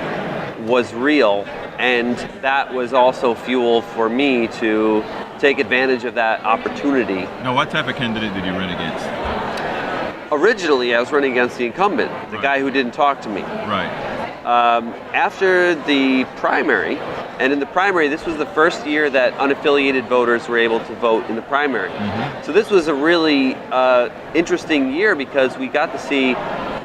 was real. And that was also fuel for me to take advantage of that opportunity. Now, what type of candidate did you run against? Originally, I was running against the incumbent, the guy who didn't talk to me. Right. After the primary, and in the primary, this was the first year that unaffiliated voters were able to vote in the primary. So this was a really interesting year because we got to see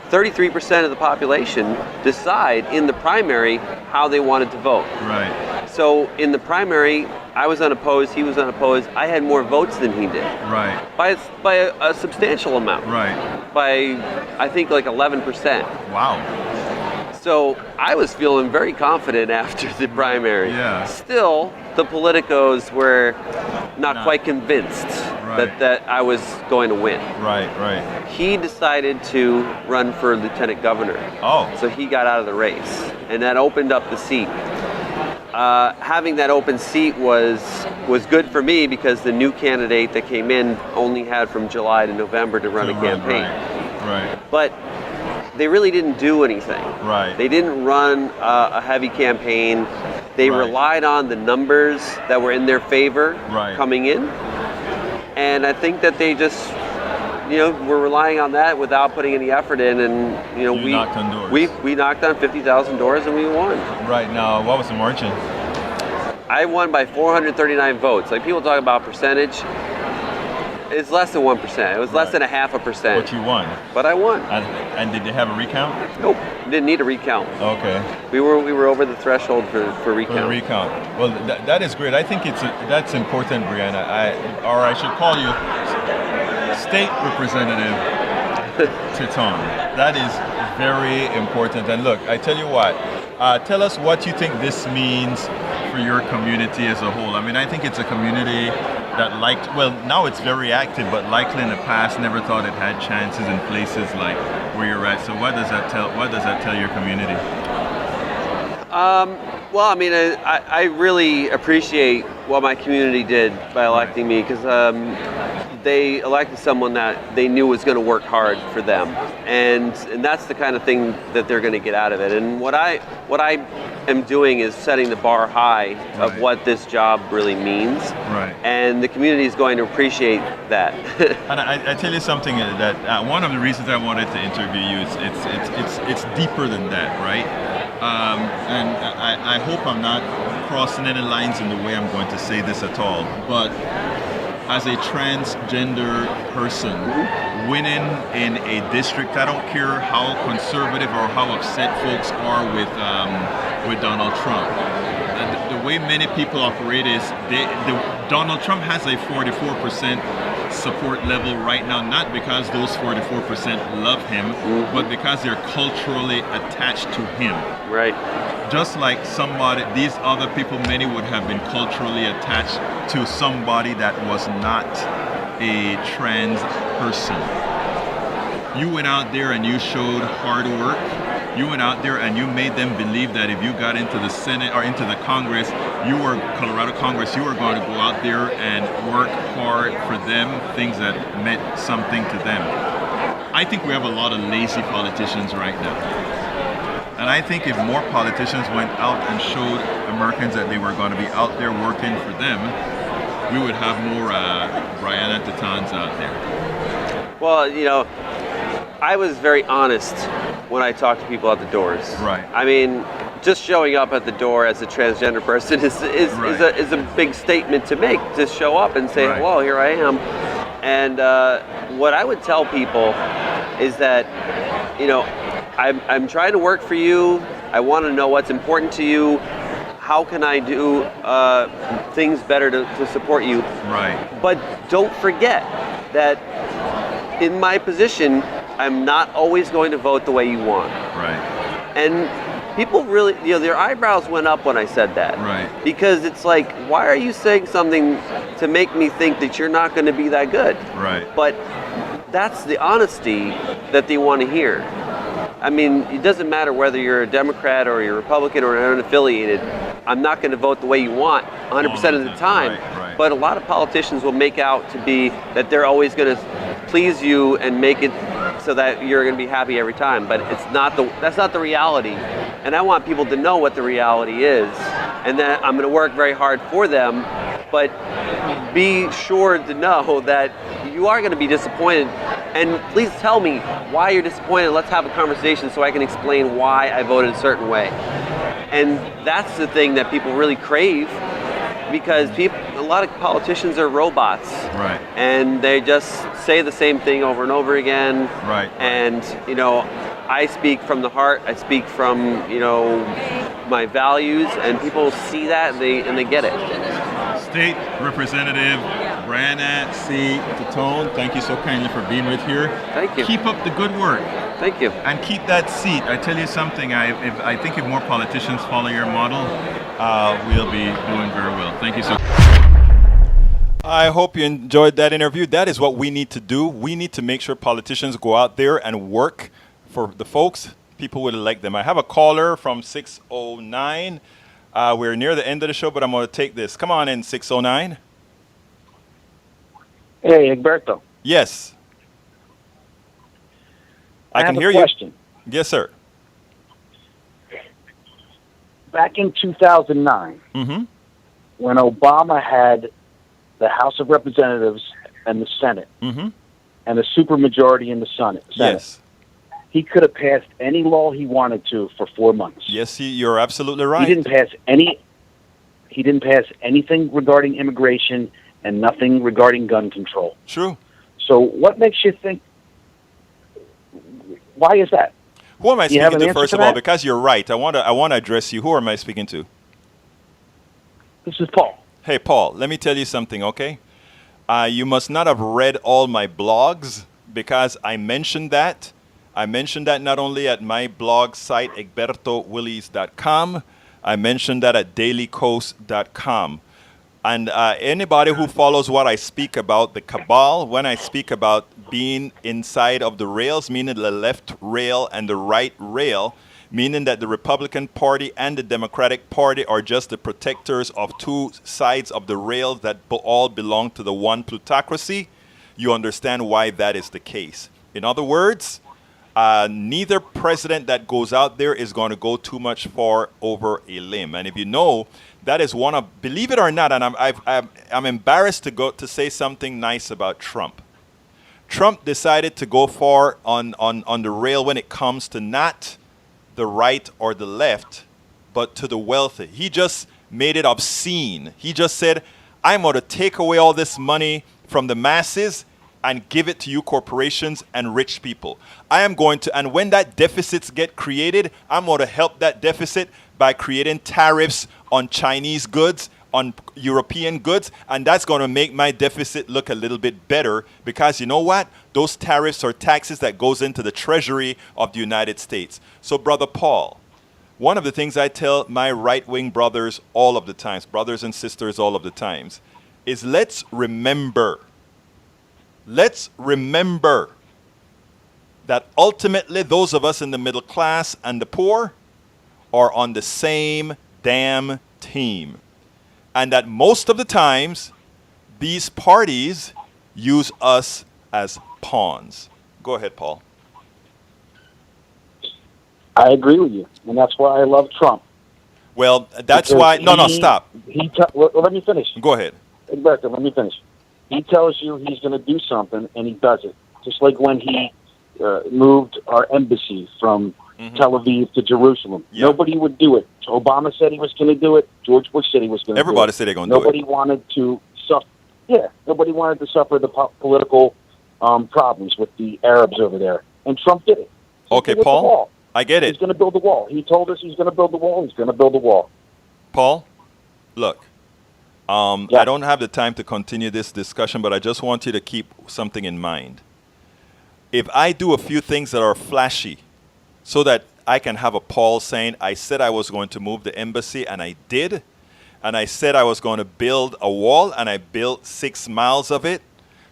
33% of the population decide in the primary how they wanted to vote. Right. So in the primary, I was unopposed, he was unopposed. I had more votes than he did. Right. By a substantial amount. Right. By, I think, like 11%. Wow. So I was feeling very confident after the primary. Yeah. Still, the politicos were not quite convinced that I was going to win. Right. He decided to run for lieutenant governor. Oh. So he got out of the race, and that opened up the seat. Having that open seat was good for me because the new candidate that came in only had from July to November to run a campaign. Right. But they really didn't do anything. Right. They didn't run a heavy campaign. They relied on the numbers that were in their favor coming in. And I think that they just, were relying on that without putting any effort in. And, we knocked on doors. We knocked on 50,000 doors and we won. Right. Now, what was the margin? I won by 439 votes. Like, people talk about percentage. It's less than 1%. It was less than 0.5%. But you won. But I won. And did they have a recount? Nope. Didn't need a recount. Okay. We were over the threshold for recount. For the recount. Well, that is great. I think that's important, Brianna. I should call you State Representative Titone. That is very important. And look, I tell you what. Tell us what you think this means for your community as a whole. I mean, I think it's a community that now it's very active, but likely in the past never thought it had chances in places like where you're at. So what does that tell your community? Well, I mean, I really appreciate what my community did by electing me because they elected someone that they knew was going to work hard for them, and that's the kind of thing that they're going to get out of it. And what I am doing is setting the bar high of what this job really means, and the community is going to appreciate that. And I tell you something that one of the reasons I wanted to interview you is it's deeper than that, right? And I hope I'm not crossing any lines in the way I'm going to say this at all, but as a transgender person, winning in a district, I don't care how conservative or how upset folks are with Donald Trump. The way many people operate is Donald Trump has a 44% support level right now, not because those 44% love him, but because they're culturally attached to him. Right. Just like these other people, many would have been culturally attached to somebody that was not a trans person. You went out there and you showed hard work. You went out there and you made them believe that if you got into the Senate or into the Congress, Colorado Congress, you were going to go out there and work hard for them, things that meant something to them. I think we have a lot of lazy politicians right now. And I think if more politicians went out and showed Americans that they were going to be out there working for them, we would have more Brianna Titones out there. Well, you know, I was very honest when I talked to people at the doors. Right. I mean, just showing up at the door as a transgender person is a big statement to make. Just show up and say, hello, here I am. And what I would tell people is that, you know, I'm trying to work for you. I want to know what's important to you. How can I do things better to support you? Right. But don't forget that in my position, I'm not always going to vote the way you want. Right. And people really, you know, their eyebrows went up when I said that. Right. Because it's like, why are you saying something to make me think that you're not going to be that good? Right. But that's the honesty that they want to hear. I mean, it doesn't matter whether you're a Democrat or you're a Republican or unaffiliated. I'm not going to vote the way you want 100% of the time. Right. But a lot of politicians will make out to be that they're always going to please you and make it so that you're going to be happy every time. But that's not the reality. And I want people to know what the reality is. And that I'm going to work very hard for them. But be sure to know that you are going to be disappointed. And please tell me why you're disappointed. Let's have a conversation so I can explain why I voted a certain way. And that's the thing that people really crave, because a lot of politicians are robots. Right. And they just say the same thing over and over again. Right. And, you know, I speak from the heart. I speak from, you know, my values, and people see that and they get it. State Representative Brianna Titone, thank you so kindly for being with here. Thank you. Keep up the good work. Thank you. And keep that seat. I tell you something, I think if more politicians follow your model, we'll be doing very well. Thank you so much. I hope you enjoyed that interview. That is what we need to do. We need to make sure politicians go out there and work for the folks. People will elect them. I have a caller from 609. We're near the end of the show, but I'm going to take this. Come on in, 609. Hey, Egberto. Yes. I can hear you. Question. Yes, sir. Back in 2009, when Obama had the House of Representatives and the Senate, and a supermajority in the Senate, yes, he could have passed any law he wanted to for 4 months. Yes, you're absolutely right. He didn't pass anything regarding immigration and nothing regarding gun control. True. So what makes you think? Why is that? Who am I speaking to, first of all? That? Because you're right. I want to address you. Who am I speaking to? This is Paul. Hey, Paul, let me tell you something, okay? You must not have read all my blogs, because I mentioned that. I mentioned that not only at my blog site, egbertowillies.com, I mentioned that at dailycoast.com. And anybody who follows what I speak about, the cabal, when I speak about being inside of the rails, meaning the left rail and the right rail, meaning that the Republican Party and the Democratic Party are just the protectors of two sides of the rails that all belong to the one plutocracy, you understand why that is the case. In other words, neither president that goes out there is going to go too much far over a limb. And if you know, that is one of, believe it or not, and I'm embarrassed to say something nice about Trump. Trump decided to go far on the rail when it comes to not the right or the left, but to the wealthy. He just made it obscene. He just said, I'm going to take away all this money from the masses and give it to you corporations and rich people. I am going to, and when that deficits get created, I'm going to help that deficit by creating tariffs on Chinese goods, on European goods, and that's going to make my deficit look a little bit better because you know what? Those tariffs are taxes that goes into the treasury of the United States. So, Brother Paul, one of the things I tell my right-wing brothers all of the times, brothers and sisters all of the times, is let's remember that ultimately those of us in the middle class and the poor are on the same damn team. And that most of the times, these parties use us as pawns. Go ahead, Paul. I agree with you, and that's why I love Trump. Well, that's Because why... No, stop. Well, let me finish. Go ahead. Exactly, let me finish. He tells you he's going to do something, and he does it. Just like when he moved our embassy from Tel Aviv to Jerusalem. Yeah. Nobody would do it. Obama said he was going to do it. George Bush said he was going to do it. Everybody said they're going to do it. Nobody wanted to suffer. Yeah, nobody wanted to suffer the political problems with the Arabs over there. And Trump did it. Okay, With the Paul, wall. I get it. He's going to build the wall. He told us he's going to build the wall. He's going to build the wall. Paul, look, Yeah. I don't have the time to continue this discussion, but I just want you to keep something in mind. If I do a few things that are flashy so that I can have a Paul saying, I said I was going to move the embassy, and I did, and I said I was going to build a wall, and I built 6 miles of it.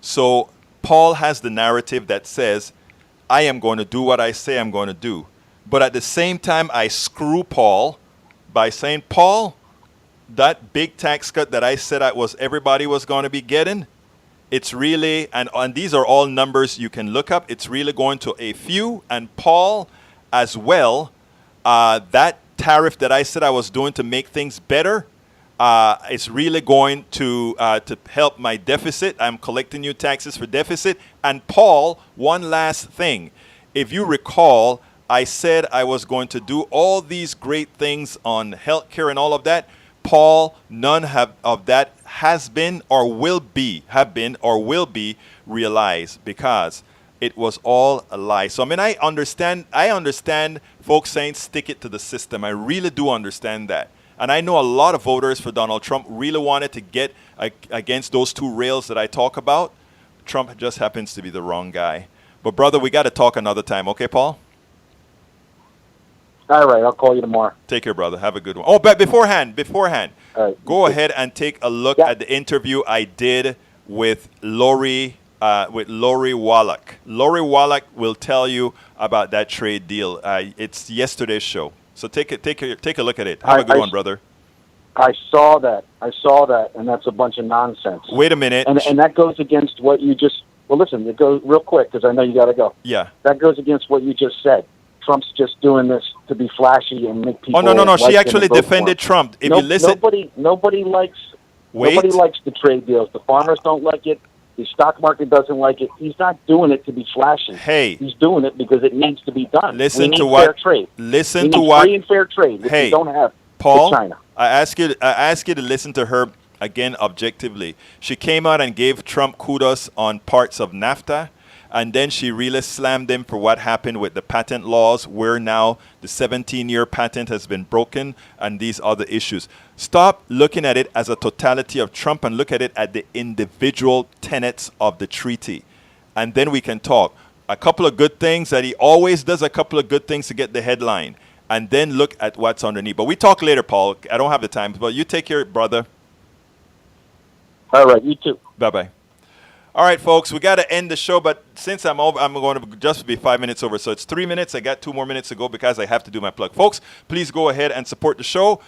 So Paul has the narrative that says, I am going to do what I say I'm going to do. But at the same time, I screw Paul by saying, Paul, that big tax cut that I said everybody was going to be getting, it's really, and these are all numbers you can look up, it's really going to a few. And Paul, as well, that tariff that I said I was doing to make things better, it's really going to help my deficit. I'm collecting new taxes for deficit. And Paul, one last thing. If you recall, I said I was going to do all these great things on healthcare and all of that. Paul, none of that have been or will be realized because it was all a lie. So, I mean, I understand folks saying stick it to the system. I really do understand that. And I know a lot of voters for Donald Trump really wanted to get against those two rails that I talk about. Trump just happens to be the wrong guy. But, brother, we got to talk another time. Okay, Paul? All right, I'll call you tomorrow. Take care, brother. Have a good one. Oh, but beforehand, All right. go ahead and take a look at the interview I did with Lori Wallach. Lori Wallach will tell you about that trade deal. It's yesterday's show. So take a look at it. Have a good one, brother. I saw that, and that's a bunch of nonsense. Wait a minute. And that goes against what you just... Well, listen, it goes real quick because I know you got to go. Yeah. That goes against what you just said. Trump's just doing this to be flashy and make people... Oh, no. like She him actually and vote defended for him. Trump. If you listen... Nobody likes Wait. Nobody likes the trade deals. The farmers don't like it. The stock market doesn't like it. He's not doing it to be flashy. Hey. He's doing it because it needs to be done. Listen we need to fair what... trade. Listen we to need what... free and fair trade, which Hey, we don't have Paul, with China. I ask you to listen to her again objectively. She came out and gave Trump kudos on parts of NAFTA, and then she really slammed him for what happened with the patent laws, where now the 17-year patent has been broken and these other issues. Stop looking at it as a totality of Trump and look at it at the individual tenets of the treaty. And then we can talk. A couple of good things that he always does, a couple of good things to get the headline. And then look at what's underneath. But we talk later, Paul. I don't have the time. But you take care, brother. All right, you too. Bye-bye. All right, folks, we got to end the show, but since I'm over, I'm going to just be 5 minutes over. So it's 3 minutes. I got 2 more minutes to go because I have to do my plug. Folks, please go ahead and support the show.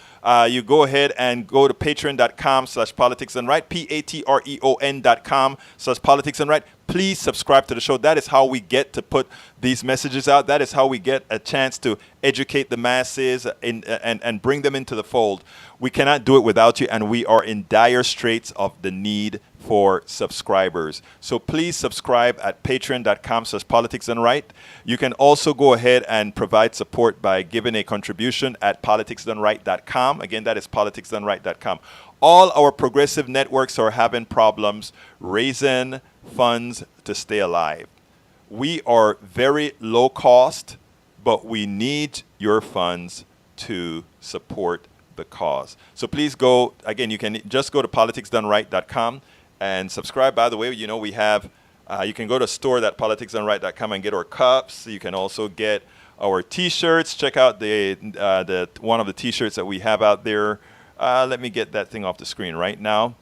You go ahead and go to patreon.com/politicsandright, patreon.com/politicsandright. Please subscribe to the show. That is how we get to put these messages out. That is how we get a chance to educate the masses and bring them into the fold. We cannot do it without you, and we are in dire straits of the need for subscribers. So please subscribe at patreon.com/politicsandright. You can also go ahead and provide support by giving a contribution at politicsdoneright.com. Again, that is politicsdoneright.com. All our progressive networks are having problems raising funds to stay alive. We are very low cost, but we need your funds to support the cause. So please go, again, you can just go to politicsdoneright.com and subscribe. By the way, you know, we have, you can go to store.politicsdoneright.com and get our cups. You can also get our T-shirts. Check out the one of the T-shirts that we have out there. Let me get that thing off the screen right now.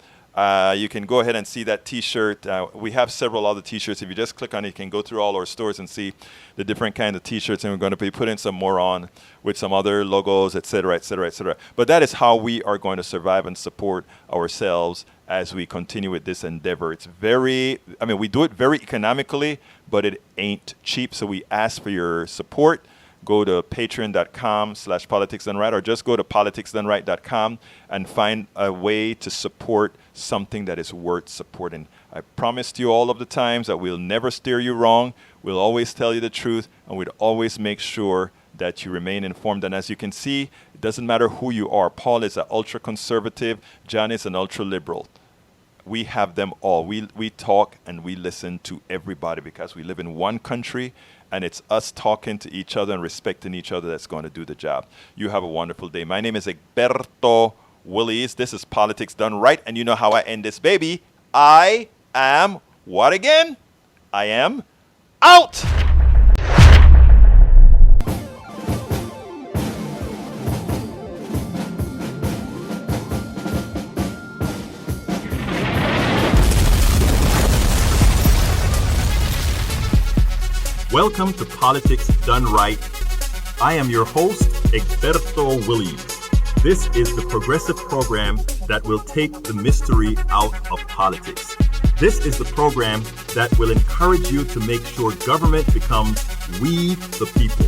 You can go ahead and see that T-shirt. We have several other T-shirts. If you just click on it, you can go through all our stores and see the different kinds of T-shirts. And we're going to be putting some more on with some other logos, et cetera, et cetera, et cetera. But that is how we are going to survive and support ourselves as we continue with this endeavor. It's very, I mean, we do it very economically, but it ain't cheap. So we ask for your support. Go to patreon.com/politicsdoneright or just go to politicsdoneright.com and find a way to support something that is worth supporting. I promised you all of the times that we'll never steer you wrong. We'll always tell you the truth, and we'd always make sure that you remain informed. And as you can see, it doesn't matter who you are. Paul is an ultra-conservative. John is an ultra-liberal. We have them all. We talk and we listen to everybody because we live in one country, and it's us talking to each other and respecting each other that's going to do the job. You have a wonderful day. My name is Egberto Willies. This is Politics Done Right, and you know how I end this, baby. I am what again? I am out! Welcome to Politics Done Right. I am your host, Egberto Willies. This is the progressive program that will take the mystery out of politics. This is the program that will encourage you to make sure government becomes we the people.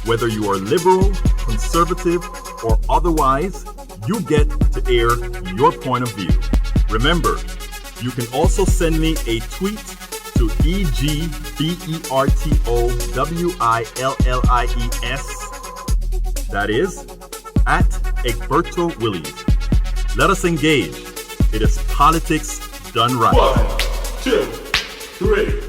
Whether you are liberal, conservative, or otherwise, you get to air your point of view. Remember, you can also send me a tweet to EGBERTOWILLIES. That is at Egberto Willies. Let us engage. It is Politics Done Right. 1, 2, 3.